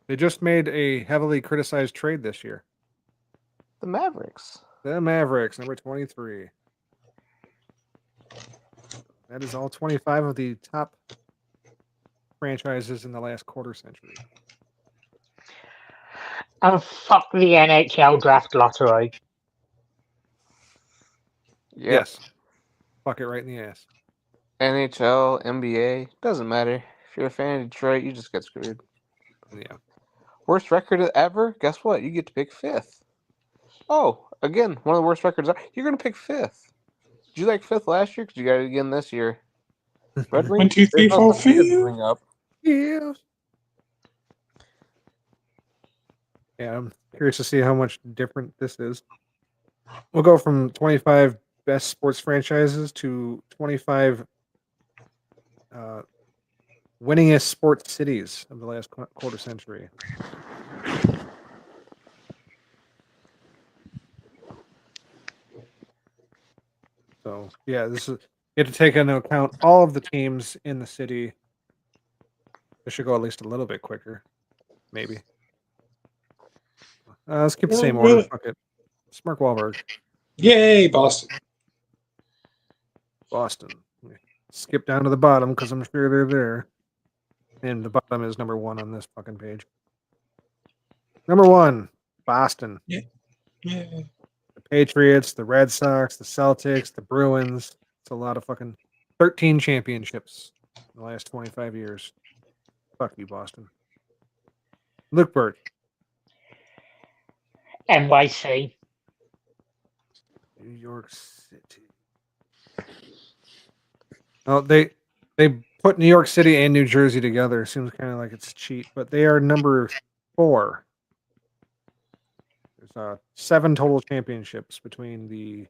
S2: They just made a heavily criticized trade this year.
S5: The Mavericks.
S2: The Mavericks, number 23. That is all 25 of the top franchises in the last quarter century.
S4: And fuck the NHL draft lottery.
S5: Yep.
S2: Yes. Fuck it right in the ass.
S5: NHL, NBA, doesn't matter. If you're a fan of Detroit, you just get screwed.
S2: Yeah.
S5: Worst record ever? Guess what? You get to pick 5th. Oh, again, one of the worst records. You're going to pick 5th. Did you like 5th last year? Because you got it again this year. Red Wings.
S3: 1, 2, 3, 4, 5.
S5: Up.
S2: Yeah. Yeah, I'm curious to see how much different this is. We'll go from 25 best sports franchises to 25 winningest sports cities of the last quarter century. So, yeah, this is you have to take into account all of the teams in the city. It should go at least a little bit quicker, maybe. Let's keep the same order. Fuck it. Mark Wahlberg.
S3: Yay, Boston.
S2: Boston. Skip down to the bottom because I'm sure they're there. And the bottom is number 1 on this fucking page. Number 1, Boston.
S3: Yeah.
S2: The Patriots, the Red Sox, the Celtics, the Bruins. It's a lot of fucking 13 championships in the last 25 years. Fuck you, Boston. Luke Bird.
S4: NYC.
S2: New York City. Oh, they put New York City and New Jersey together. Seems kind of like it's cheat, but they are number 4. There's 7 total championships between the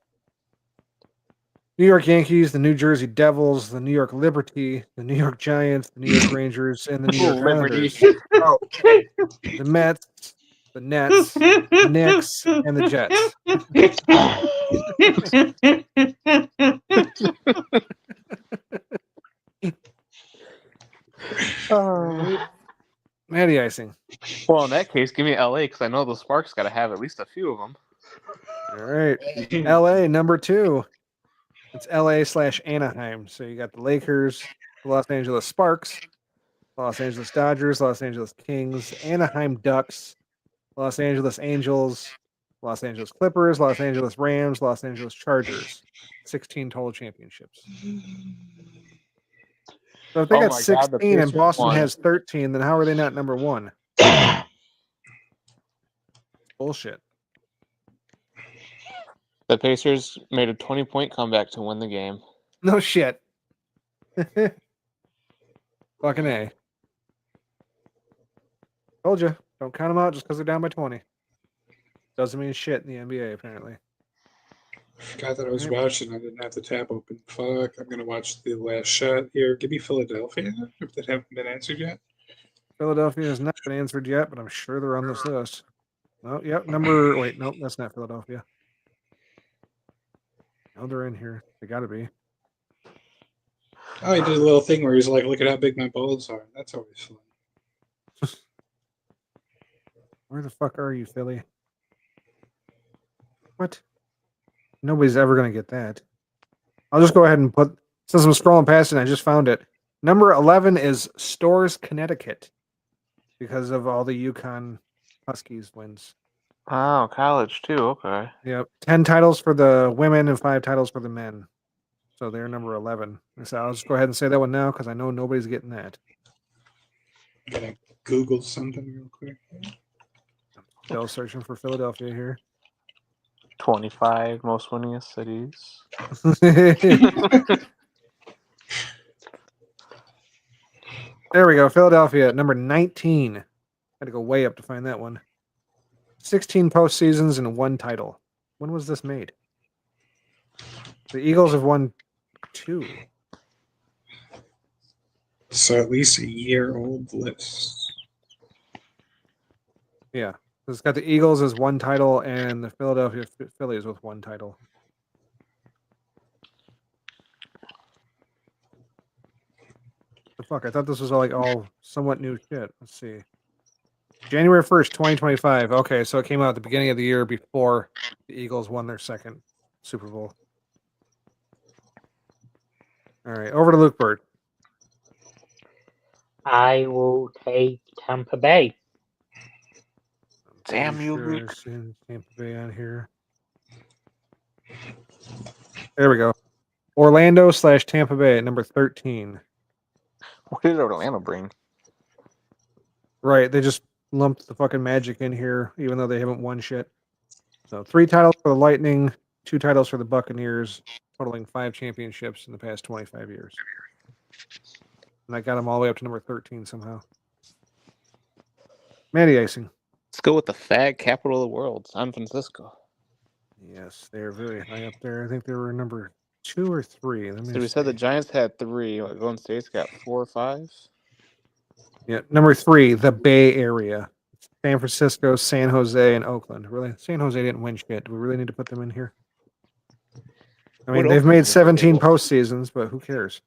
S2: New York Yankees, the New Jersey Devils, the New York Liberty, the New York Giants, the New York Rangers, and the New York Islanders. Oh, the Mets, the Nets, the Knicks, and the Jets. Matty icing.
S5: Well, in that case, give me LA because I know the Sparks got to have at least a few of them.
S2: All right. LA, number 2. It's LA/Anaheim. So you got the Lakers, the Los Angeles Sparks, Los Angeles Dodgers, Los Angeles Kings, Anaheim Ducks, Los Angeles Angels, Los Angeles Clippers, Los Angeles Rams, Los Angeles Chargers. 16 total championships. So if they got 16 and Boston has 13, then how are they not number 1? Bullshit.
S5: The Pacers made a 20-point comeback to win the game.
S2: No shit. Fucking A. Told you. Don't count them out just because they're down by 20. Doesn't mean shit in the NBA, apparently.
S3: I forgot that I was watching. I didn't have the tab open. Fuck. I'm going to watch the last shot here. Give me Philadelphia, if that haven't been answered yet.
S2: Philadelphia has not been answered yet, but I'm sure they're on this list. Oh, yep. Nope, that's not Philadelphia. No, they're in here. They got to be.
S3: Oh, he did a little thing where he's like, look at how big my balls are. That's always fun.
S2: Where the fuck are you, Philly? What? Nobody's ever going to get that. I'll just go ahead and put, since I'm scrolling past it, I just found it. Number 11 is Storrs, Connecticut, because of all the UConn Huskies wins.
S5: Oh, college too. Okay.
S2: Yep. 10 titles for the women and 5 titles for the men. So they're number 11. So I'll just go ahead and say that one now because I know nobody's getting that.
S3: I'm going to Google something real quick.
S2: Still searching for Philadelphia here.
S5: 25 most winningest cities.
S2: There we go. Philadelphia at number 19. Had to go way up to find that one. 16 postseasons and 1 title. When was this made? The Eagles have won 2.
S3: So at least a year-old list.
S2: Yeah. It's got the Eagles as 1 title and the Philadelphia Phillies with 1 title. fuck? I thought this was all somewhat new shit. Let's see. January 1st, 2025. Okay, so it came out at the beginning of the year before the Eagles won their second Super Bowl. All right, over to Luke Bird.
S4: I will take Tampa Bay.
S5: Damn you,
S2: Sure,
S5: Luke.
S2: seeing Tampa Bay on here. There we go. Orlando/Tampa Bay at number 13.
S5: What did Orlando bring?
S2: Right, they just lumped the fucking Magic in here, even though they haven't won shit. So 3 titles for the Lightning, 2 titles for the Buccaneers, totaling 5 championships in the past 25 years. And I got them all the way up to number 13 somehow. Matty Icing.
S5: Let's go with the fag capital of the world, San Francisco.
S2: Yes, they are very high up there. I think they were number 2 or 3.
S5: So we said the Giants had 3. What, Golden State's got 4 or 5?
S2: Yeah, number 3, the Bay Area. San Francisco, San Jose, and Oakland. Really? San Jose didn't win shit. Do we really need to put them in here? I mean, they've made 17 postseasons, but who cares?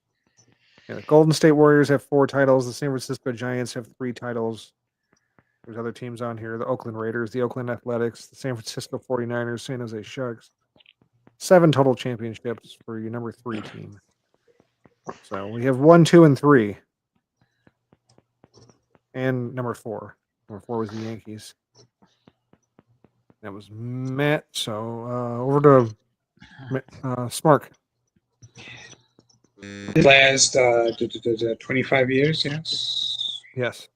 S2: Yeah, the Golden State Warriors have 4 titles. The San Francisco Giants have 3 titles. There's other teams on here. The Oakland Raiders, the Oakland Athletics, the San Francisco 49ers, San Jose Sharks. 7 total championships for your number 3 team. So we have 1, 2, and 3. And number 4. Number 4 was the Yankees. That was Matt. So over to Smark.
S3: Last 25 years, yes.
S2: Yes.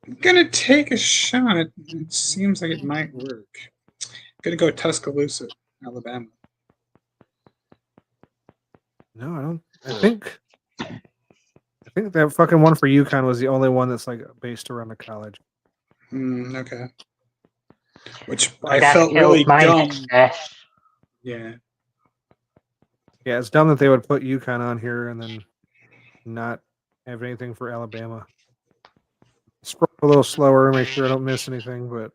S3: I'm gonna take a shot. It seems like it might work. I'm gonna go Tuscaloosa, Alabama.
S2: No, I don't. I think that fucking one for UConn was the only one that's based around a college.
S3: Okay. Which I felt really dumb. Yeah.
S2: Yeah, it's dumb that they would put UConn on here and then not have anything for Alabama. Scroll a little slower, make sure I don't miss anything, but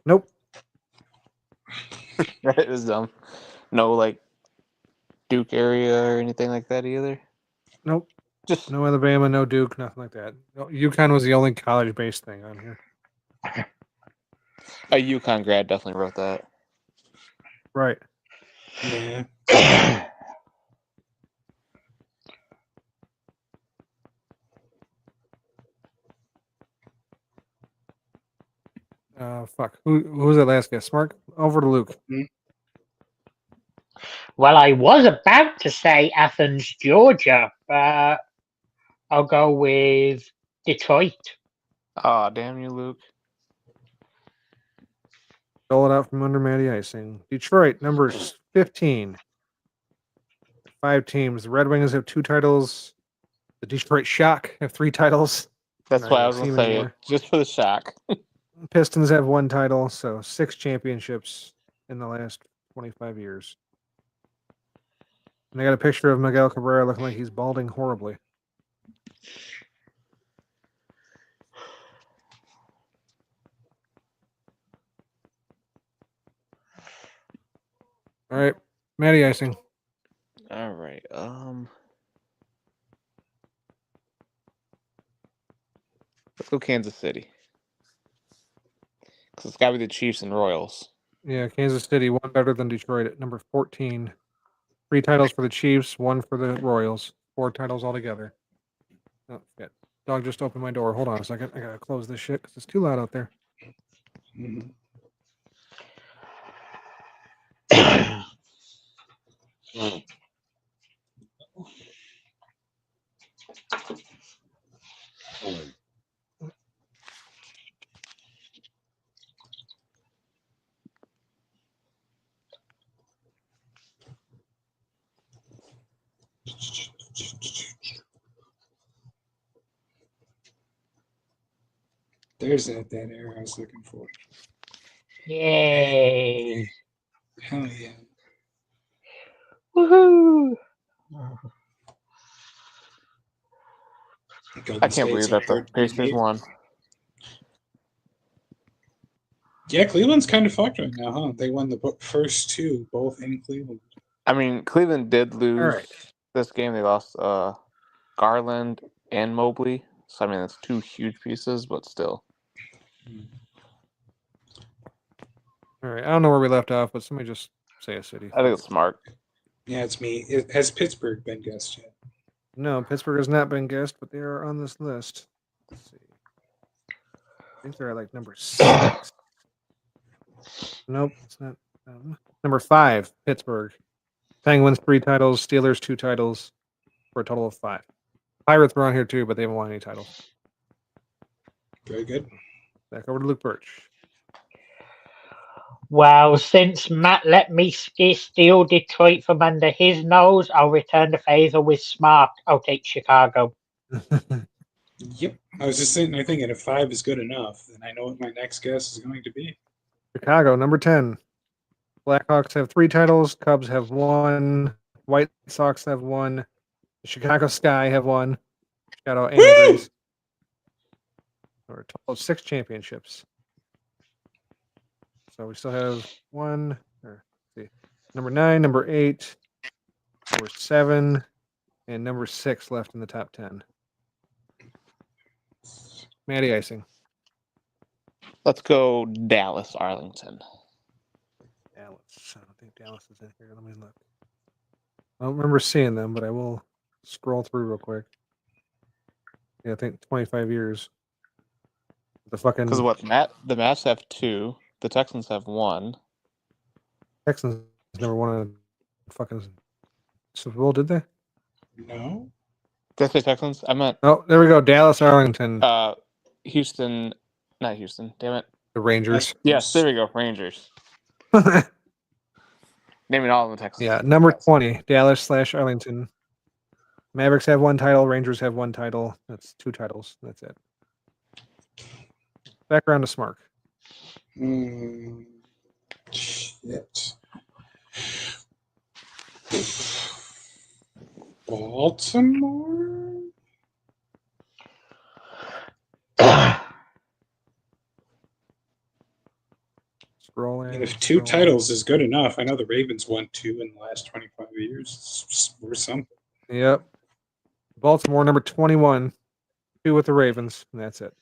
S2: nope.
S5: That is dumb. No, Duke area or anything like that either?
S2: Nope. Just no Alabama, no Duke, nothing like that. No, UConn was the only college-based thing on here.
S5: A UConn grad definitely wrote that.
S2: Right.
S3: Yeah.
S2: Fuck. Who was that last guess? Mark? Over to Luke.
S4: Well, I was about to say Athens, Georgia, but I'll go with Detroit.
S5: Aw, damn you, Luke.
S2: Stole it out from under Matty Icing. Detroit, numbers 15. 5 teams. The Red Wings have 2 titles. The Detroit Shock have 3 titles.
S5: That's why I was going to say it, just for the shock.
S2: Pistons have 1 title, so 6 championships in the last 25 years. And I got a picture of Miguel Cabrera looking like he's balding horribly. All right, Matty Icing.
S5: All right. Let's go Kansas City. Because it's got to be the Chiefs and Royals.
S2: Yeah, Kansas City, 1 better than Detroit at number 14. 3 titles for the Chiefs, 1 for the Royals. 4 titles altogether. Oh, shit. Dog just opened my door. Hold on a second. I got to close this shit because it's too loud out there.
S3: There's that error I was looking for.
S4: Yay!
S3: Hell yeah.
S4: Woohoo!
S5: I can't believe that the Pacers won.
S3: Yeah, Cleveland's kind of fucked right now, huh? They won the first 2, both in Cleveland.
S5: I mean, Cleveland did lose
S2: right.
S5: this game. They lost Garland and Mobley. So, I mean, that's two huge pieces, but still.
S2: All right. I don't know where we left off, but somebody just say a city.
S5: I think it's smart.
S3: Yeah, it's me. Has Pittsburgh been guessed yet?
S2: No, Pittsburgh has not been guessed, but they are on this list. Let's see. I think they're at like number 6. Nope, it's not. Number 5, Pittsburgh. Penguins 3 titles, Steelers 2 titles, for a total of 5. Pirates were on here too, but they haven't won any titles.
S3: Very good.
S2: Back over to Luke Birch.
S4: Well, since Matt let me steal Detroit from under his nose, I'll return the favor with smart. I'll take Chicago.
S3: Yep. I was just sitting there thinking if 5 is good enough, then I know what my next guess is going to be.
S2: Chicago, number 10. Blackhawks have 3 titles. Cubs have 1. White Sox have 1. The Chicago Sky have 1. Shadow and Grace. Or a total of 6 championships. So we still have 1. Or, let's see, number 9, number 8, number 7, and number 6 left in the top 10. Matty Icing.
S5: Let's go Dallas, Arlington.
S2: Dallas. I don't think Dallas is in here. Let me look. I don't remember seeing them, but I will scroll through real quick. Yeah, I think 25 years. The fucking
S5: Because what? The Mavs have 2. The Texans have 1.
S2: Texans never won a fucking Super Bowl, did they?
S3: No.
S5: Did I say Texans? I meant.
S2: Oh, there we go. Dallas, Arlington.
S5: Houston. Not Houston. Damn it.
S2: The Rangers.
S5: Yes, there we go. Rangers. Naming all of them Texans.
S2: Yeah, number 20, Dallas/Arlington. Mavericks have 1 title. Rangers have 1 title. That's 2 titles. That's it. Back around to Smark.
S3: Shit. Baltimore?
S2: Scrolling.
S3: And if 2 titles is good enough, I know the Ravens won 2 in the last 25 years. Or something.
S2: Yep. Baltimore, number 21. 2 with the Ravens, and that's it.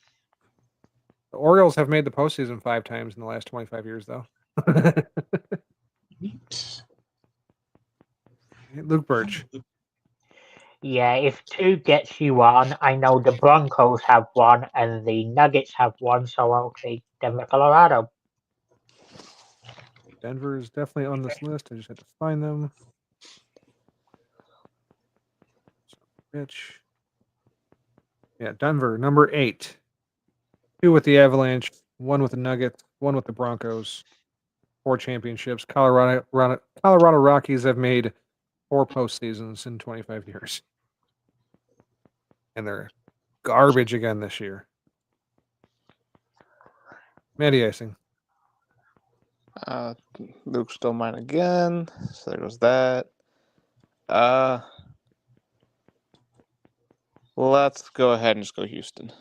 S2: The Orioles have made the postseason 5 times in the last 25 years, though. Luke Birch.
S4: Yeah, if 2 gets you on, I know the Broncos have 1 and the Nuggets have 1, so I'll take Denver, Colorado.
S2: Denver is definitely on this list. I just had to find them. Bitch. Yeah, Denver, number 8. 2 with the Avalanche, 1 with the Nuggets, 1 with the Broncos. 4 championships. Colorado Rockies have made 4 postseasons in 25 years. And they're garbage again this year. Matty Icing.
S5: Luke stole mine again. So there goes that. Let's go ahead and just go Houston.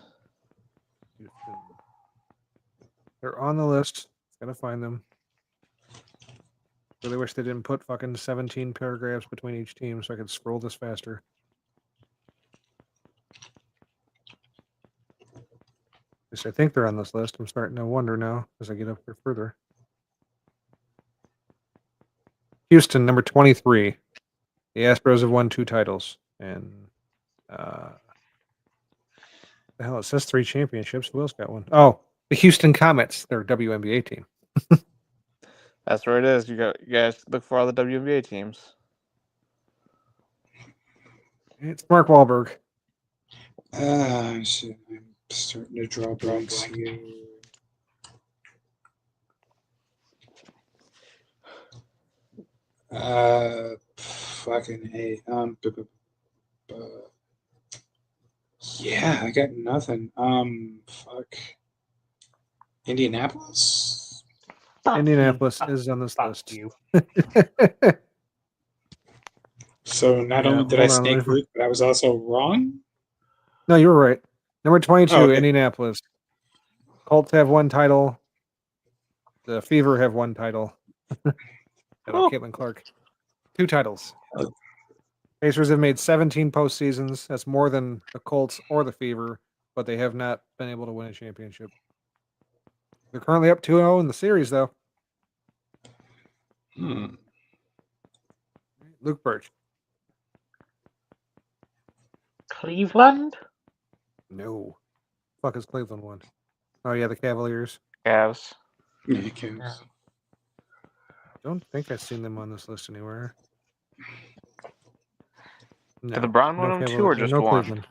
S2: They're on the list. Gotta find them. Really wish they didn't put fucking 17 paragraphs between each team so I could scroll this faster. At least I think they're on this list. I'm starting to wonder now as I get up here further. Houston, number 23. The Astros have won 2 titles. And the hell, it says 3 championships. Who else got one? Oh, the Houston Comets, their WNBA team.
S5: That's where it is. You guys look for all the WNBA teams.
S2: It's Mark Wahlberg.
S3: Shit. I'm starting to draw blanks here. Fucking A. Yeah, I got nothing. Fuck. Indianapolis?
S2: Indianapolis is on this list.
S3: So not only did I snake Luke, but I was also wrong?
S2: No, you were right. Number 22,
S3: Oh, okay.
S2: Indianapolis. Colts have 1 title. The Fever have 1 title. Caitlin Clark. 2 titles. Pacers have made 17 postseasons. That's more than the Colts or the Fever, but they have not been able to win a championship. They're currently up 2-0 in the series, though. Luke Birch.
S4: Cleveland?
S2: No. Fuck is Cleveland won? Oh, yeah, the Cavaliers.
S5: Cavs.
S3: Yeah, Cavs.
S2: Don't think I've seen them on this list anywhere.
S5: Did LeBron win them 2 or just
S2: no
S5: 1?
S2: Cleveland.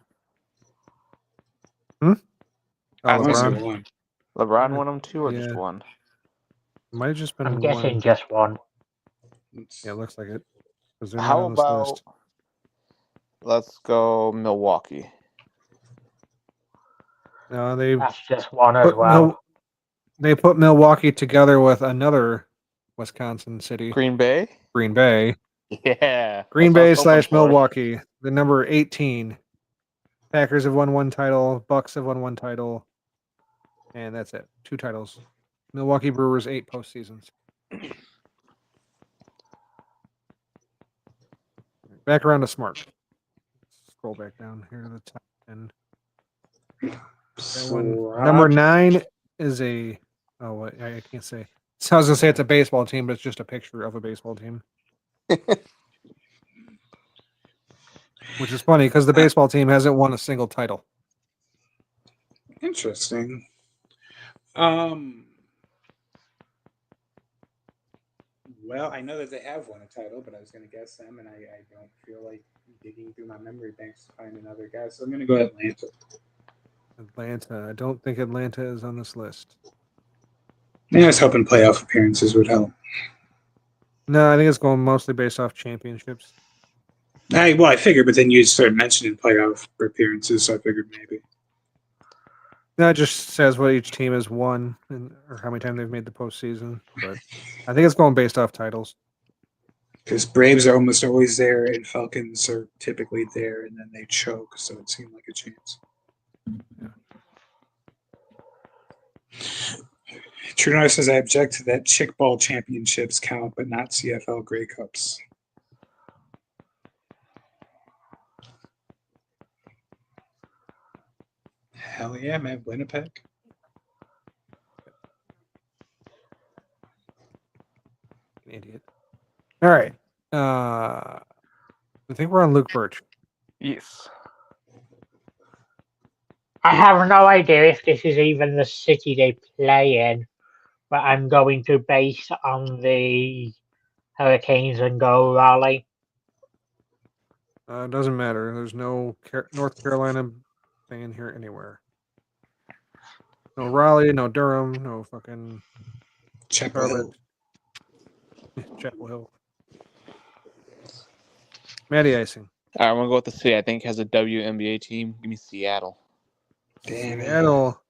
S2: Oh, LeBron.
S5: LeBron won them 2 or just 1?
S2: Might have just been
S4: I'm
S2: one.
S4: guessing just 1.
S2: Yeah, it looks like it. Because they're
S5: How
S2: not on this
S5: about
S2: list.
S5: let's go Milwaukee?
S2: No, they
S4: That's just 1 as well.
S2: they put Milwaukee together with another Wisconsin city.
S5: Green Bay?
S2: Green Bay.
S5: Yeah.
S2: Green
S5: that's what I
S2: Bay
S5: was hoping
S2: /
S5: for.
S2: Milwaukee. The number 18. Packers have won 1 title. Bucks have won 1 title. And that's it. 2 titles. Milwaukee Brewers 8 postseasons. Back around to Smart. Scroll back down here to the top 10. Number 9 is a. Oh, I can't say. So I was gonna say it's a baseball team, but it's just a picture of a baseball team. Which is funny because the baseball team hasn't won a single title.
S3: Interesting. Well, I know that they have won a title, but I was going to guess them, and I don't feel like digging through my memory banks to find another guess. So I'm going to go Atlanta.
S2: Atlanta. I don't think Atlanta is on this list.
S3: Yeah, I was hoping playoff appearances would help.
S2: No, I think it's going mostly based off championships.
S3: I figured, but then you started mentioning playoff appearances, so I figured maybe.
S2: No, it just says what each team has won or how many times they've made the postseason. But I think it's going based off titles.
S3: Because Braves are almost always there, and Falcons are typically there, and then they choke, so it seemed like a chance.
S2: Yeah.
S3: True North says, I object to that chick ball championships count, but not CFL Grey Cups. Hell yeah, man. Winnipeg.
S2: An idiot. All right. I think we're on Luke Birch.
S5: Yes.
S4: I have no idea if this is even the city they play in, but I'm going to base on the Hurricanes and go Raleigh.
S2: It doesn't matter. There's no North Carolina thing in here anywhere. No Raleigh, no Durham, no fucking
S3: Chapel Hill.
S2: Chapel Hill. Matty Icing.
S5: All right, I'm going to go with the city I think has a WNBA team. Give me Seattle.
S3: Damn it.
S2: Seattle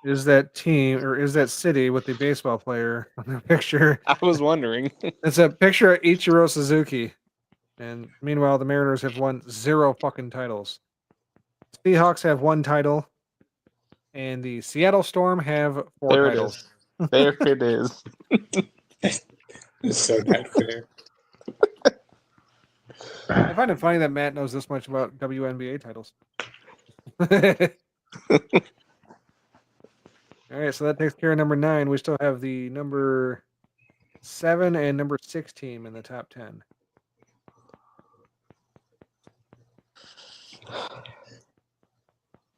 S2: is that team or is that city with the baseball player on the picture.
S5: I was wondering.
S2: It's a picture of Ichiro Suzuki. And meanwhile, the Mariners have won 0 fucking titles. Seahawks have 1 title. And the Seattle Storm have 4
S5: There
S2: titles.
S5: There it is.
S3: It's so not fair.
S2: I find it funny that Matt knows this much about WNBA titles. All right, so that takes care of number 9. We still have the number 7 and number 6 team in the top 10.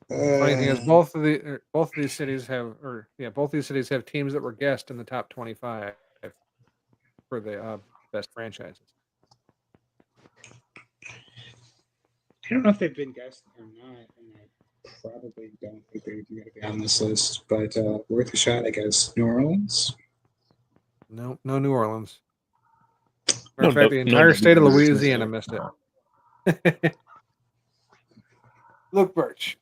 S2: Funny thing is, both of these cities have teams that were guessed in the top 25 for the best franchises.
S3: I don't know if they've been guessed or not, and I probably don't think they're going to be on this list, but worth a shot, I guess. New Orleans?
S2: No New Orleans. Matter of fact, the entire state of Louisiana missed it. Luke Birch.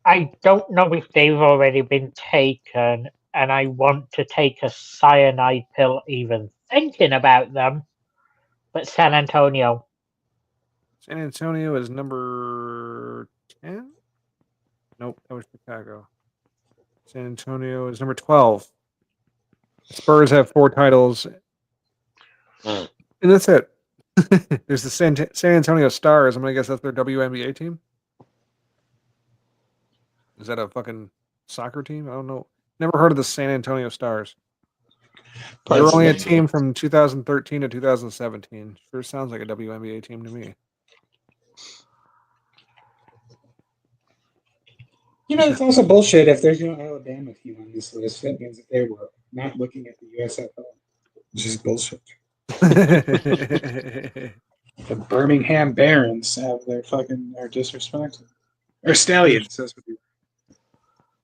S4: I don't know if they've already been taken, and I want to take a cyanide pill even thinking about them, but San Antonio.
S2: San Antonio is number 10? Nope, that was Chicago. San Antonio is number 12. Spurs have 4 titles. And that's it. There's the San Antonio Stars. I'm gonna guess that's their WNBA team. Is that a fucking soccer team? I don't know. Never heard of the San Antonio Stars. They were only a team from 2013 to 2017. Sure sounds like a WNBA team to me.
S3: You know, it's also bullshit if there's no Alabama team on this list. That means that they were not looking at the USFL. It's just bullshit. The Birmingham Barons have their fucking are disrespected. Or Stallions. That's what they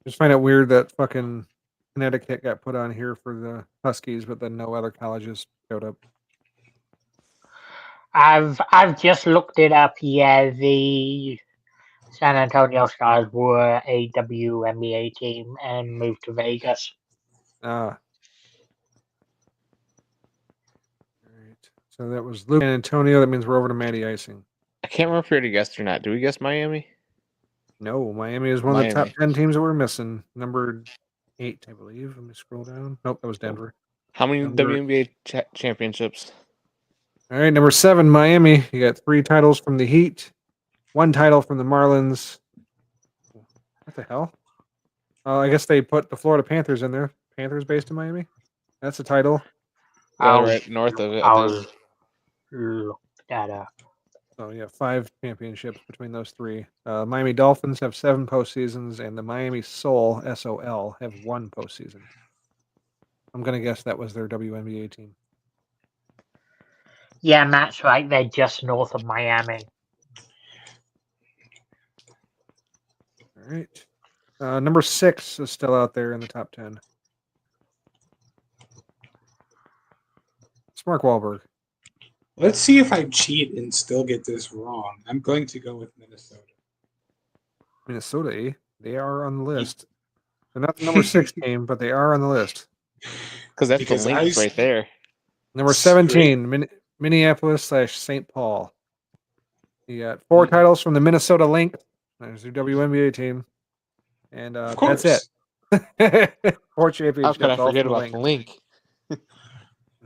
S2: Just find it weird that fucking Connecticut got put on here for the Huskies, but then no other colleges showed up.
S4: I've just looked it up. Yeah, the San Antonio Stars were a WNBA team and moved to Vegas.
S2: Ah. All right. So that was Luke and Antonio. That means we're over to Matty Icing.
S5: I can't remember if we already guessed or not. Do we guess Miami?
S2: No, Miami is one of the top 10 teams that we're missing. Number 8, I believe. Let me scroll down. Nope, that was Denver.
S5: How many WNBA championships?
S2: All right, number 7, Miami. You got 3 titles from the Heat, 1 title from the Marlins. What the hell? I guess they put the Florida Panthers in there. Panthers based in Miami. That's a title.
S5: Yeah, right north of it. I think.
S4: Look that up.
S2: So yeah, 5 championships between those 3. Miami Dolphins have 7 postseasons, and the Miami Soul (SOL) have 1 postseason. I'm gonna guess that was their WNBA team.
S4: Yeah, Matt's right. They're just north of Miami.
S2: All right. Number 6 is still out there in the top 10. It's Mark Wahlberg.
S3: Let's see if I cheat and still get this wrong. I'm going to go with Minnesota.
S2: Minnesota, eh? They are on the list. They're not the number 6 team, but they are on the list.
S5: Because that's the link right there.
S2: Number 17, Minneapolis/St. Paul. You got 4 titles from the Minnesota Lynx. There's your WNBA team. And that's it. 4 championships.
S5: How could I forget about the Link?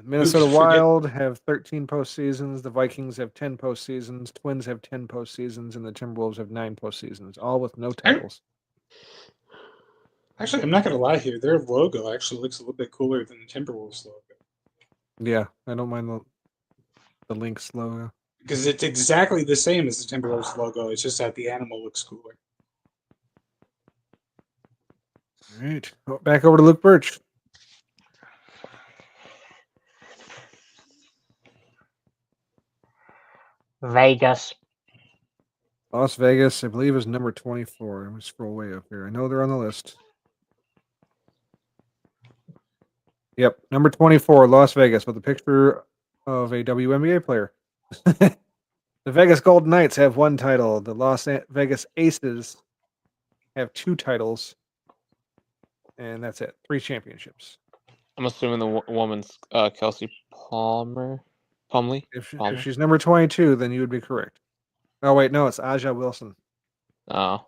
S2: Minnesota Wild have 13 postseasons. The Vikings have 10 postseasons. Twins have 10 postseasons, and the Timberwolves have 9 postseasons, all with no titles.
S3: Actually, I'm not going to lie here. Their logo actually looks a little bit cooler than the Timberwolves logo.
S2: Yeah, I don't mind the Lynx logo.
S3: Because it's exactly the same as the Timberwolves logo. It's just that the animal looks cooler.
S2: All right. Back over to Luke Birch.
S4: Vegas.
S2: Las Vegas, I believe, is number 24. Let me scroll way up here. I know they're on the list. Yep, number 24, Las Vegas, with a picture of a WNBA player. The Vegas Golden Knights have 1 title. The Las Vegas Aces have 2 titles. And that's it. 3 championships.
S5: I'm assuming the woman's Kelsey Plumlee.
S2: If she's number 22, then you would be correct. Oh, wait, no, it's Aja Wilson.
S5: Oh.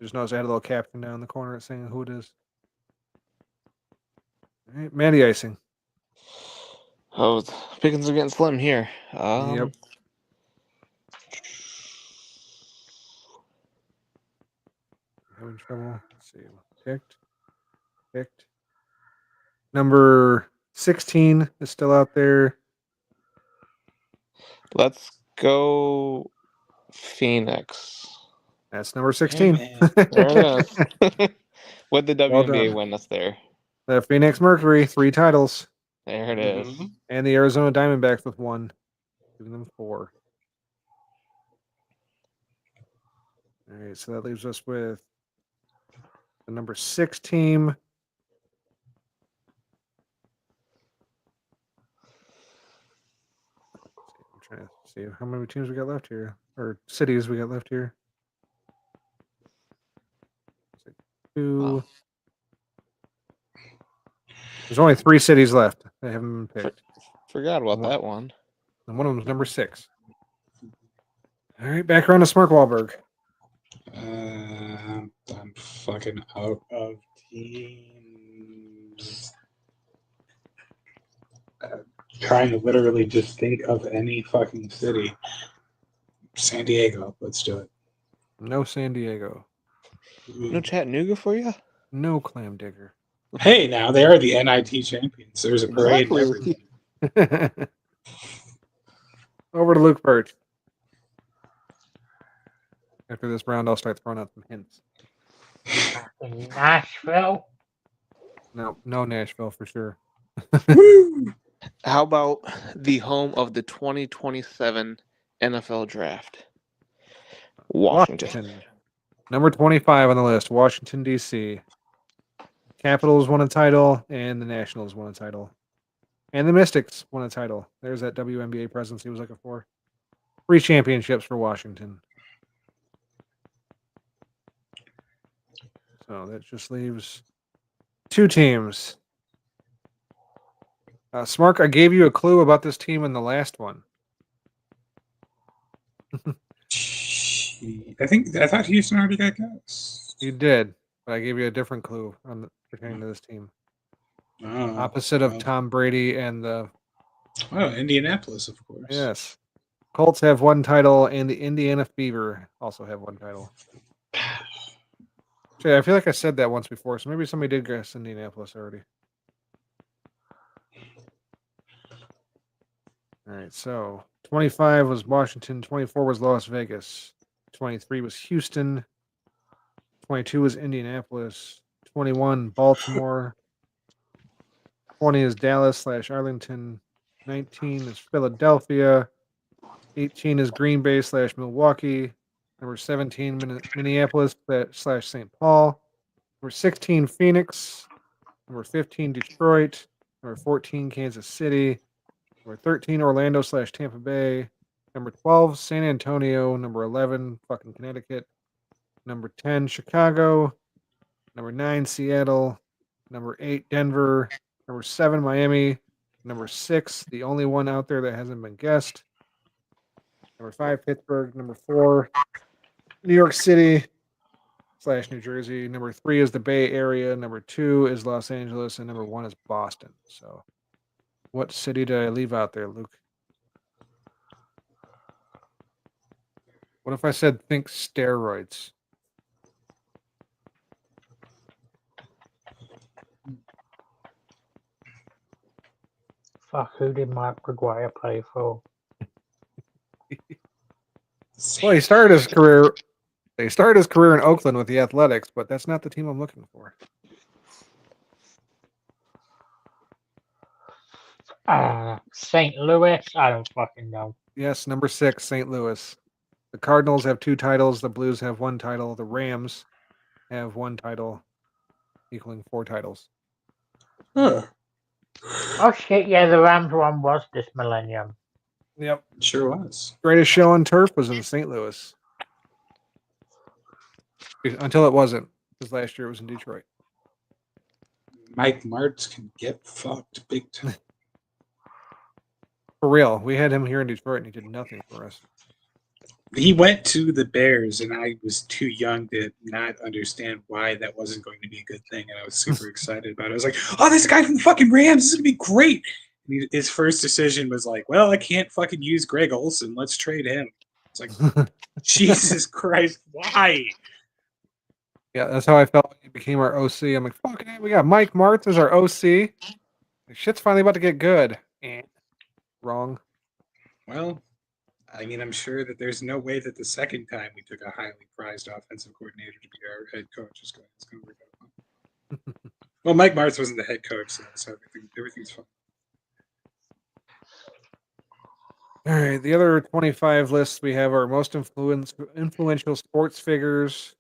S2: Just notice I had a little caption down in the corner saying who it is. All right, Matty Icing.
S5: Oh, pickings are getting slim here.
S2: Yep. Having trouble. Let's see. Picked. Number 16 is still out there.
S5: Let's go Phoenix.
S2: That's number 16.
S5: There it is. With the WNBA
S2: done.
S5: win that's there.
S2: The Phoenix Mercury, 3 titles.
S5: There it is.
S2: And the Arizona Diamondbacks with 1. Giving them 4. All right, so that leaves us with the number 6 team. I'm trying to see how many teams we got left here, or cities we got left here. 2. There's only 3 cities left that haven't been picked.
S5: Forgot about that one.
S2: And one of them is number 6. All right, back around to Mark Wahlberg.
S3: I'm fucking out of teams. Trying to literally just think of any fucking city. San Diego. Let's do it.
S2: No San Diego.
S5: No Chattanooga for you?
S2: No Clam Digger.
S3: Hey, now they are the NIT champions. There's a parade and
S5: Exactly.
S3: everything.
S2: Over to Luke Birch. After this round, I'll start throwing out some hints.
S4: Nashville.
S2: No Nashville for sure.
S5: How about the home of the 2027 NFL Draft? Washington.
S2: Number 25 on the list, Washington, D.C. Capitals won a title, and the Nationals won a title. And the Mystics won a title. There's that WNBA presence he was looking for. 3 championships for Washington. So that just leaves 2 teams. Smark, I gave you a clue about this team in the last one.
S3: I thought Houston already got guys.
S2: You did, but I gave you a different clue pertaining to this team.
S3: Oh,
S2: Opposite of Tom Brady and the...
S3: Oh, Indianapolis, of course.
S2: Yes. Colts have 1 title, and the Indiana Fever also have 1 title. Actually, I feel like I said that once before, so maybe somebody did guess Indianapolis already. All right, so 25 was Washington, 24 was Las Vegas, 23 was Houston, 22 was Indianapolis, 21 Baltimore, 20 is Dallas/Arlington, 19 is Philadelphia, 18 is Green Bay/Milwaukee, number 17 Minneapolis/St. Paul, number 16 Phoenix, number 15 Detroit, number 14 Kansas City, number 13 Orlando/Tampa Bay, number 12 San Antonio, number 11 fucking Connecticut, number 10 Chicago, number 9 Seattle, number 8 Denver, number 7 Miami, number 6 the only one out there that hasn't been guessed, number 5 Pittsburgh, number 4 New York City/New Jersey, number 3 is the Bay Area, number 2 is Los Angeles, and number 1 is Boston. So what city did I leave out there, Luke? What if I said think steroids?
S4: Fuck, who did Mark McGuire play for?
S2: Well, he started his career in Oakland with the Athletics, but that's not the team I'm looking for.
S4: St. Louis? I don't fucking know.
S2: Yes, number 6, St. Louis. The Cardinals have 2 titles. The Blues have 1 title. The Rams have 1 title, equaling 4 titles.
S3: Huh.
S4: Oh shit, yeah, the Rams one was this millennium.
S2: Yep.
S3: Sure was.
S2: Greatest show on turf was in St. Louis. Until it wasn't, because last year it was in Detroit.
S3: Mike Martz can get fucked big time.
S2: For real. We had him here in Detroit, and he did nothing for us.
S3: He went to the Bears, and I was too young to not understand why that wasn't going to be a good thing, and I was super excited about it. I was like, oh, this guy from the fucking Rams, this is going to be great. And his first decision was like, well, I can't fucking use Greg Olson. Let's trade him. It's like, Jesus Christ, why?
S2: Yeah, that's how I felt when he became our OC. I'm like, fucking it, we got Mike Martz as our OC. Shit's finally about to get good. Wrong.
S3: Well, I mean, I'm sure that there's no way that the second time we took a highly prized offensive coordinator to be our head coach is going to work out. Well, Mike Martz wasn't the head coach, so everything's fine.
S2: All right, the other 25 lists we have are most influential sports figures,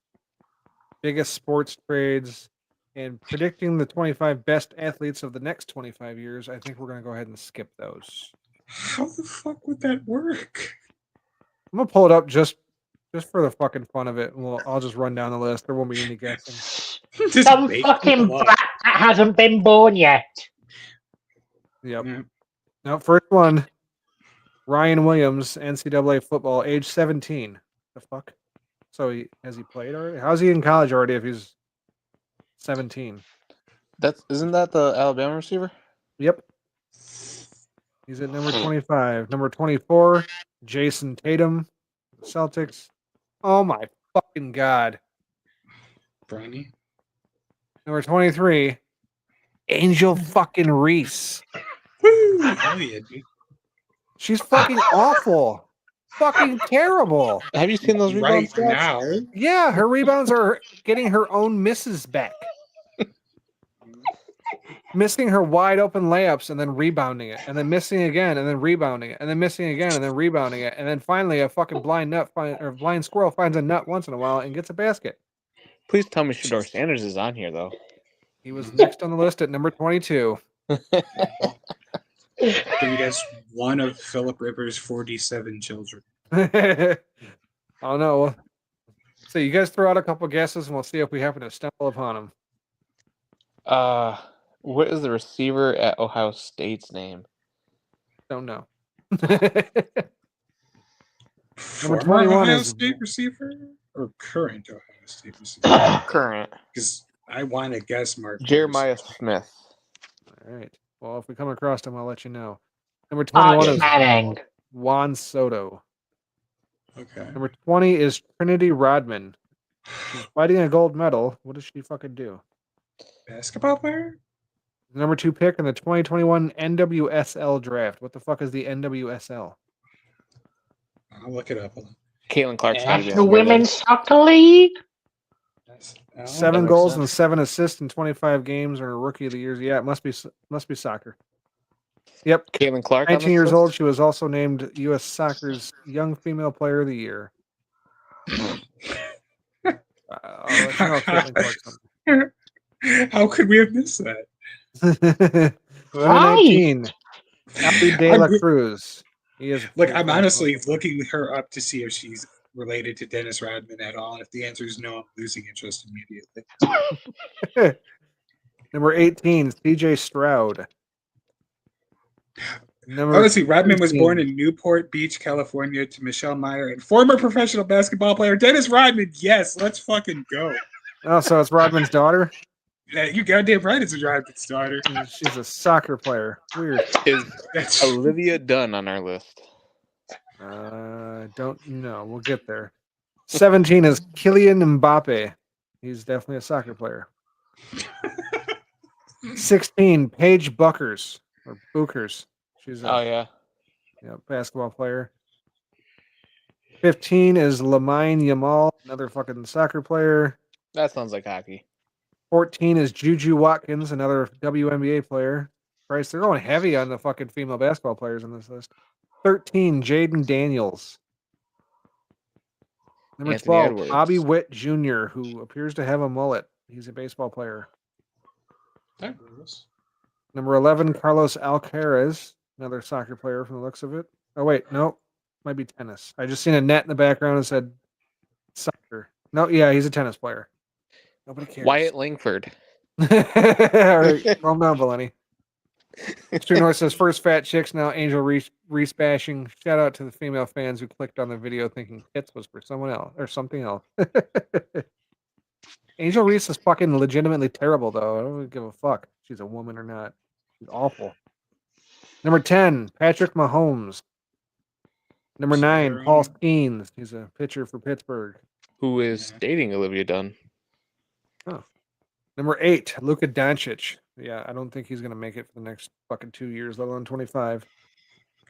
S2: biggest sports trades, and predicting the 25 best athletes of the next 25 years. I think we're going to go ahead and skip those.
S3: How the fuck would that work?
S2: I'm going to pull it up just for the fucking fun of it. I'll just run down the list. There won't be any guessing.
S4: Some fucking brat that hasn't been born yet.
S2: Yep. Yeah. Now, first one, Ryan Williams, NCAA football, age 17. The fuck? So has he played already? How's he in college already if he's 17?
S5: Isn't that the Alabama receiver?
S2: Yep. He's at number 25. Number 24, Jason Tatum, Celtics. Oh my fucking god.
S3: Bronny.
S2: Number 23, Angel fucking Reese.
S3: Woo! Hell yeah, dude.
S2: She's fucking awful. Fucking terrible.
S5: Have you seen those rebound stats?
S3: Now.
S2: Yeah, her rebounds are getting her own misses back. Missing her wide open layups and then rebounding it, and then missing again, and then rebounding it, and then missing again, and then rebounding it, and then finally a fucking blind squirrel finds a nut once in a while and gets a basket.
S5: Please tell me Shedeur Sanders is on here though.
S2: He was next on the list at number 22.
S3: Dude, that's one of Philip Rivers' 47 children.
S2: I don't know. So you guys throw out a couple guesses, and we'll see if we happen to stumble upon them.
S5: What is the receiver at Ohio State's name?
S2: Don't know.
S3: Number
S2: 21
S3: Ohio
S2: is
S3: State receiver or current Ohio State receiver?
S5: Current.
S3: Because I want to guess Mark.
S5: Jeremiah Smith.
S2: All right. Well, if we come across him, I'll let you know. Number 21 is Juan Soto.
S3: Okay.
S2: Number 20 is Trinity Rodman. She's fighting a gold medal. What does she fucking do?
S3: Basketball player?
S2: Number 2 pick in the 2021 NWSL draft. What the fuck is the NWSL?
S3: I'll look it up.
S5: Caitlin Clark's
S4: The Women's Soccer League?
S2: 7 goals and 7 assists in 25 games, or a Rookie of the Year. Yeah, it must be soccer. Yep.
S5: Caitlin Clark.
S2: 19 years old. She was also named U.S. Soccer's Young Female Player of the Year. I'll let you know if Caitlin Clark's
S3: How could we have missed that?
S2: 19. Abby De La Cruz. He is.
S3: Look, I'm honestly looking her up to see if she's related to Dennis Rodman at all. And if the answer is no, I'm losing interest immediately.
S2: Number 18, CJ Stroud.
S3: Let's see. Rodman was born in Newport Beach, California, to Michelle Meyer and former professional basketball player Dennis Rodman. Yes, let's fucking go.
S2: Oh, so it's Rodman's daughter?
S3: Yeah, you goddamn right it's Rodman's daughter.
S2: She's a soccer player. Weird.
S5: Is Olivia Dunn on our list?
S2: Don't know. We'll get there. 17 is Kylian Mbappe. He's definitely a soccer player. 16, Paige Buckers. Or Bookers. She's a basketball player. 15 is Lamine Yamal, another fucking soccer player.
S5: That sounds like hockey.
S2: 14 is Juju Watkins, another WNBA player. Christ, they're going heavy on the fucking female basketball players on this list. 13, Jaden Daniels. Number
S5: Anthony
S2: 12,
S5: Edwards.
S2: Bobby Witt Jr., who appears to have a mullet. He's a baseball player. Number 11, Carlos Alcaraz, another soccer player from the looks of it. Oh, wait, no. Might be tennis. I just seen a net in the background and said soccer. No, yeah, he's a tennis player. Nobody cares.
S5: Wyatt Langford.
S2: All right, well done, Valeni. True North says, first fat chicks, now Angel Reese bashing. Shout out to the female fans who clicked on the video thinking TITS was for someone else or something else. Angel Reese is fucking legitimately terrible, though. I don't give a fuck if she's a woman or not. She's awful. Number 10, Patrick Mahomes. Number 9, Paul Skeens. He's a pitcher for Pittsburgh.
S5: Who is dating Olivia Dunn.
S2: Oh. Number 8, Luka Doncic. Yeah, I don't think he's going to make it for the next fucking 2 years, let alone 25.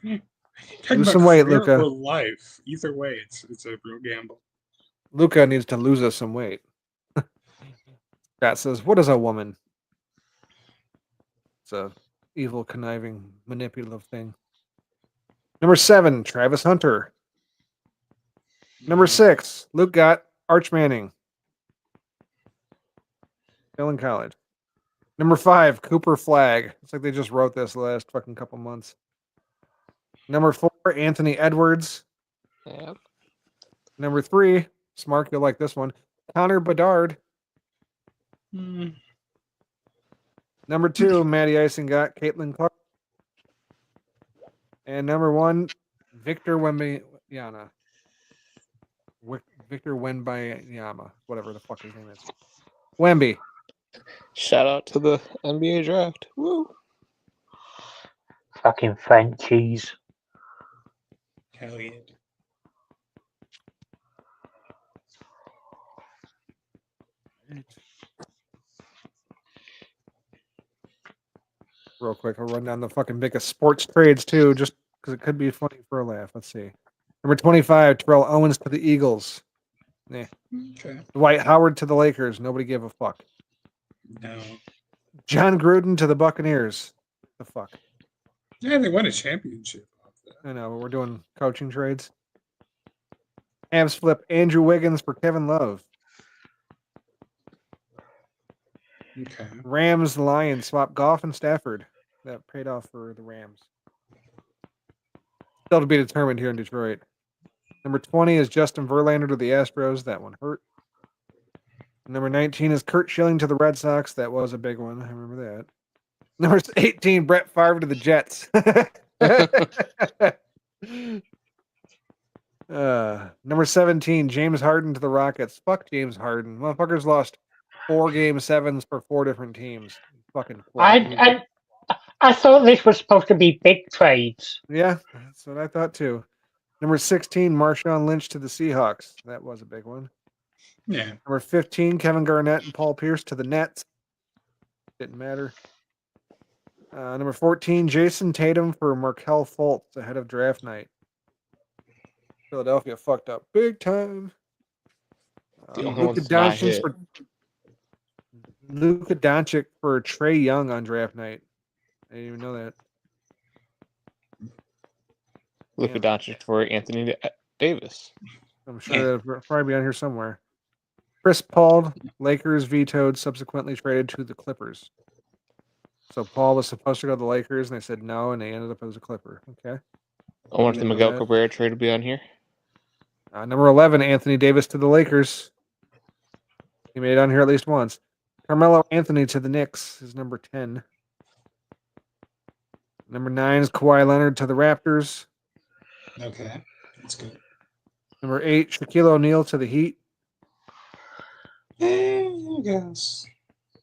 S2: Lose some weight, Luka.
S3: Life. Either way, it's a real gamble.
S2: Luka needs to lose us some weight. Scott says, what is a woman? It's a evil, conniving, manipulative thing. Number 7, Travis Hunter. Number 6, Luke Gott, Arch Manning. Still in college. Number 5, Cooper Flagg. It's like they just wrote this the last fucking couple months. Number 4, Anthony Edwards.
S5: Yep.
S2: Number 3, Smart, you'll like this one, Connor Bedard. Number 2, Matty Isingott, Caitlin Clark. And number 1, Victor Wembanyama. Victor Wembanyama, whatever the fuck his name is. Wemby.
S5: Shout out to the NBA draft. Woo.
S4: fucking Frenchies.
S3: Hell yeah.
S2: Real quick, I'll run down the fucking biggest sports trades too, just because it could be funny for a laugh. Let's see. Number 25, Terrell Owens to the Eagles. Nah.
S3: Okay.
S2: Dwight Howard to the Lakers. Nobody gave a fuck.
S3: No.
S2: John Gruden to the Buccaneers. The fuck.
S3: Yeah, they won a championship.
S2: I know, but we're doing coaching trades. Avs flip Andrew Wiggins for Kevin Love.
S3: Okay.
S2: Rams Lions swap Goff and Stafford. That paid off for the Rams. Still to be determined here in Detroit. Number 20 is Justin Verlander to the Astros. That one hurt. Number 19 is Kurt Schilling to the Red Sox. That was a big one. I remember that. Number 18, Brett Favre to the Jets. Number 17, James Harden to the Rockets. Fuck James Harden. Motherfuckers lost 4 game sevens for 4 different teams. Fucking
S4: I thought this was supposed to be big trades.
S2: Yeah, that's what I thought too. Number 16, Marshawn Lynch to the Seahawks. That was a big one.
S3: Yeah.
S2: Number 15, Kevin Garnett and Paul Pierce to the Nets. Didn't matter. Number 14, Jason Tatum for Markelle Fultz ahead of draft night. Philadelphia fucked up big time. Luka Doncic for Trae Young on draft night. I didn't even know that.
S5: Luka Doncic for Anthony Davis.
S2: I'm sure that'll probably be on here somewhere. Chris Paul, Lakers vetoed, subsequently traded to the Clippers. So Paul was supposed to go to the Lakers, and they said no, and they ended up as a Clipper. Okay.
S5: I wonder if the Miguel Cabrera trade will be on here.
S2: Number 11, Anthony Davis to the Lakers. He made it on here at least once. Carmelo Anthony to the Knicks is number 10. Number 9 is Kawhi Leonard to the Raptors.
S3: Okay, that's good.
S2: Number 8, Shaquille O'Neal to the Heat.
S3: I guess.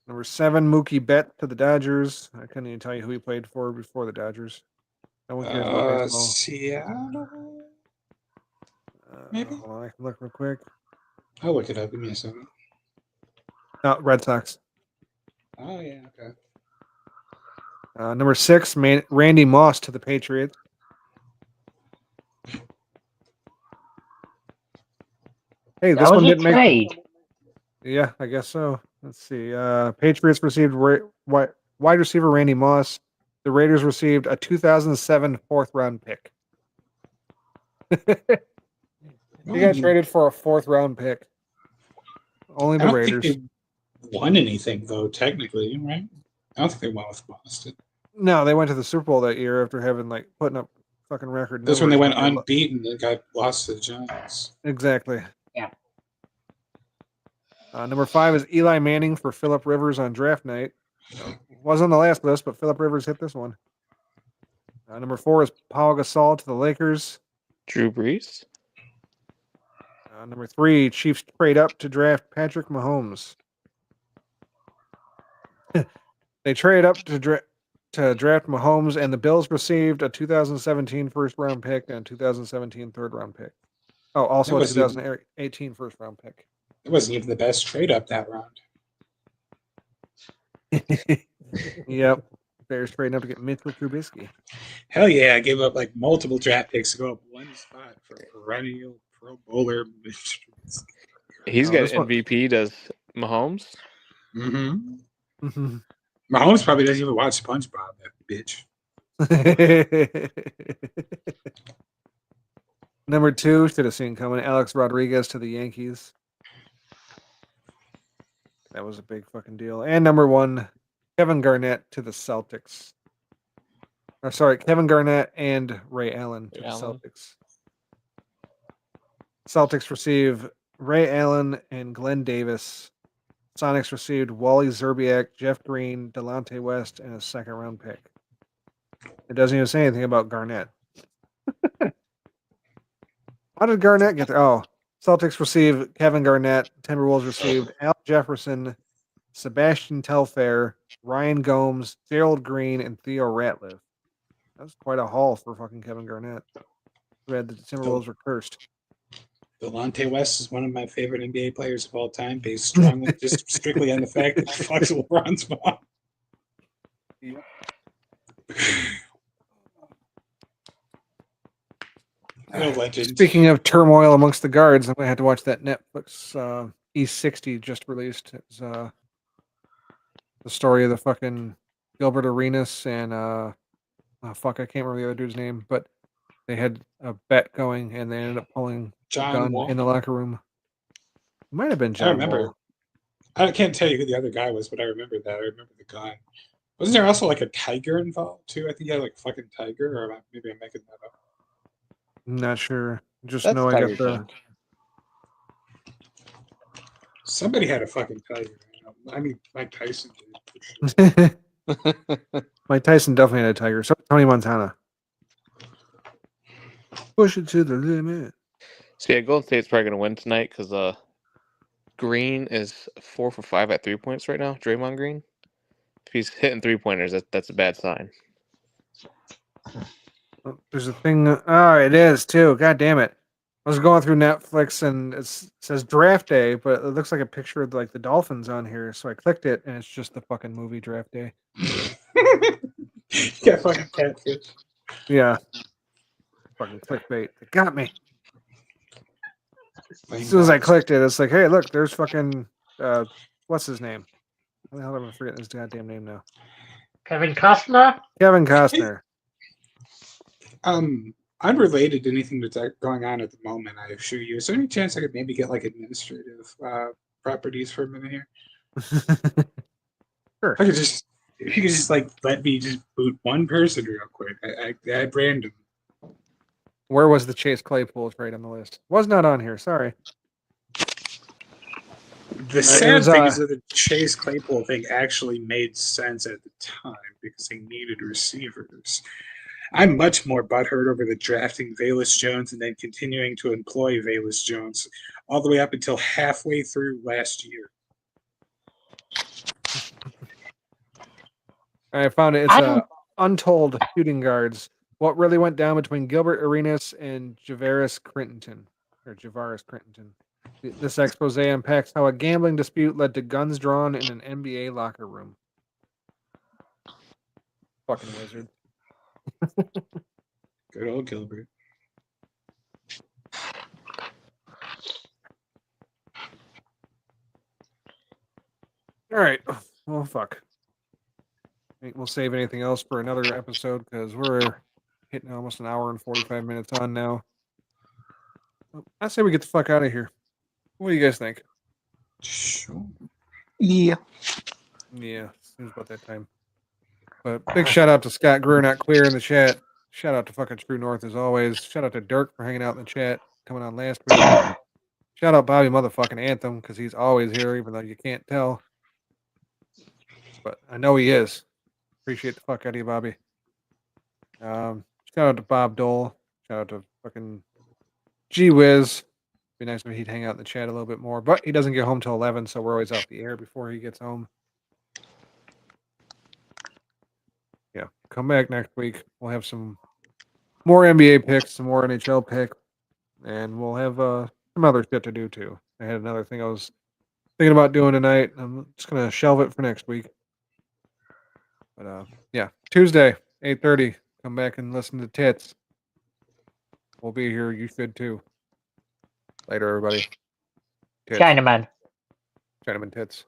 S2: Number 7, Mookie Betts to the Dodgers. I couldn't even tell you who he played for before the Dodgers. No one cares about baseball.
S3: Seattle? Maybe?
S2: Hold on, I can look real quick.
S3: I'll look it up. Give me a second.
S2: No, Red Sox.
S3: Oh, yeah, okay.
S2: Number 6, Randy Moss to the Patriots. Hey, this one didn't make. Yeah, I guess so. Let's see. Patriots received wide receiver Randy Moss. The Raiders received a 2007 4th-round pick. You got traded for a 4th-round pick. Only the Raiders.
S3: Think they won anything though, technically, right? I don't think they won with Boston.
S2: No, they went to the Super Bowl that year after having putting up fucking record.
S3: That's when they went unbeaten and got lost to the Giants.
S2: Exactly.
S4: Yeah.
S2: Number 5 is Eli Manning for Phillip Rivers on draft night. Wasn't on the last list, but Phillip Rivers hit this one. Number 4 is Paul Gasol to the Lakers.
S5: Drew Brees.
S2: Number 3, Chiefs trade up to draft Patrick Mahomes. They trade up to draft Mahomes, and the Bills received a 2017 first-round pick and a 2017 third-round pick. Oh, also a 2018 first-round pick.
S3: It wasn't even the best trade up that round.
S2: Yep. Bears trading up to get Mitchell Trubisky.
S3: Hell yeah, I gave up multiple draft picks to go up one spot for perennial Pro Bowler.
S5: He's got MVP, does Mahomes?
S3: Mm-hmm. Mahomes probably doesn't even watch SpongeBob, that bitch.
S2: Number 2, should have seen coming, Alex Rodriguez to the Yankees. That was a big fucking deal. And number 1, Kevin Garnett to the Celtics. Kevin Garnett and Ray Allen to the Celtics. Celtics receive Ray Allen and Glenn Davis. Sonics received Wally Zerbiak, Jeff Green, Delonte West, and a 2nd-round pick. It doesn't even say anything about Garnett. How did Garnett get there? Oh, Celtics received Kevin Garnett. Timberwolves received Al Jefferson, Sebastian Telfair, Ryan Gomes, Gerald Green, and Theo Ratliff. That was quite a haul for fucking Kevin Garnett. Too bad the Timberwolves were cursed.
S3: Delonte West is one of my favorite NBA players of all time, based strongly just strictly on the fact that he fucks LeBron's mom.
S2: Yep.
S3: Legend.
S2: Speaking of turmoil amongst the guards, I'm gonna have to watch that Netflix East 60 just released. It's the story of the fucking Gilbert Arenas and oh fuck, I can't remember the other dude's name, but they had a bet going and they ended up pulling
S3: John
S2: a gun
S3: Wall.
S2: in the locker room. It might have been John
S3: I remember.
S2: Wall.
S3: I can't tell you who the other guy was, but I remember that. I remember the gun. Wasn't there also like a tiger involved too? I think he had like a fucking tiger, or maybe I'm making that up.
S2: I'm not sure. Just
S5: That's
S2: know I
S5: Tiger
S2: got the.
S3: Somebody had a fucking tiger. I mean, Mike Tyson did. For sure.
S2: Mike Tyson definitely had a tiger. So Tony Montana. Push it to the limit.
S5: So yeah, Golden State's probably gonna win tonight because Green is 4 for 5 at 3 points right now. Draymond Green. If he's hitting 3-pointers, that's a bad sign.
S2: Oh, there's a thing. Oh, it is too. God damn it! I was going through Netflix and it says Draft Day, but it looks like a picture of like the Dolphins on here. So I clicked it, and it's just the fucking movie Draft Day.
S3: Yeah, fucking catfish.
S2: Yeah. Fucking clickbait. It got me. As soon as I clicked it, it's like, hey, look, there's fucking what's his name? How the hell am I forgetting his goddamn name now?
S4: Kevin Costner?
S2: Kevin Costner.
S3: Unrelated to anything that's going on at the moment, I assure you. Is there any chance I could maybe get like administrative properties for a minute here?
S2: Sure.
S3: If you could just like let me just boot one person real quick. I brand him.
S2: Where was the Chase Claypool? It's right on the list. Was not on here. Sorry.
S3: The sad thing is that the Chase Claypool thing actually made sense at the time because they needed receivers. I'm much more butthurt over the drafting Velus Jones and then continuing to employ Velus Jones all the way up until halfway through last year.
S2: I found it. It's untold shooting guards. What really went down between Gilbert Arenas and Javaris Crittenton. This expose unpacks how a gambling dispute led to guns drawn in an NBA locker room. Fucking wizard.
S3: Good old Gilbert.
S2: All right. Well, fuck. I think we'll save anything else for another episode because we're hitting almost an hour and 45 minutes on now. I say we get the fuck out of here. What do you guys think?
S3: Sure.
S5: Yeah.
S2: Yeah, seems about that time. But big shout out to Scott Greer, not queer in the chat. Shout out to fucking True North as always. Shout out to Dirk for hanging out in the chat, coming on last week. Shout out Bobby motherfucking Anthem because he's always here, even though you can't tell. But I know he is. Appreciate the fuck out of you, Bobby. Shout out to Bob Dole. Shout out to fucking Gee Whiz. Be nice if he'd hang out in the chat a little bit more, but he doesn't get home till 11, so we're always off the air before he gets home. Yeah, come back next week. We'll have some more NBA picks, some more NHL picks, and we'll have some other shit to do too. I had another thing I was thinking about doing tonight. I'm just gonna shelve it for next week. But yeah, Tuesday, 8:30. Come back and listen to TITS. We'll be here. You should too. Later, everybody. Tits.
S4: Chinaman.
S2: Chinaman tits.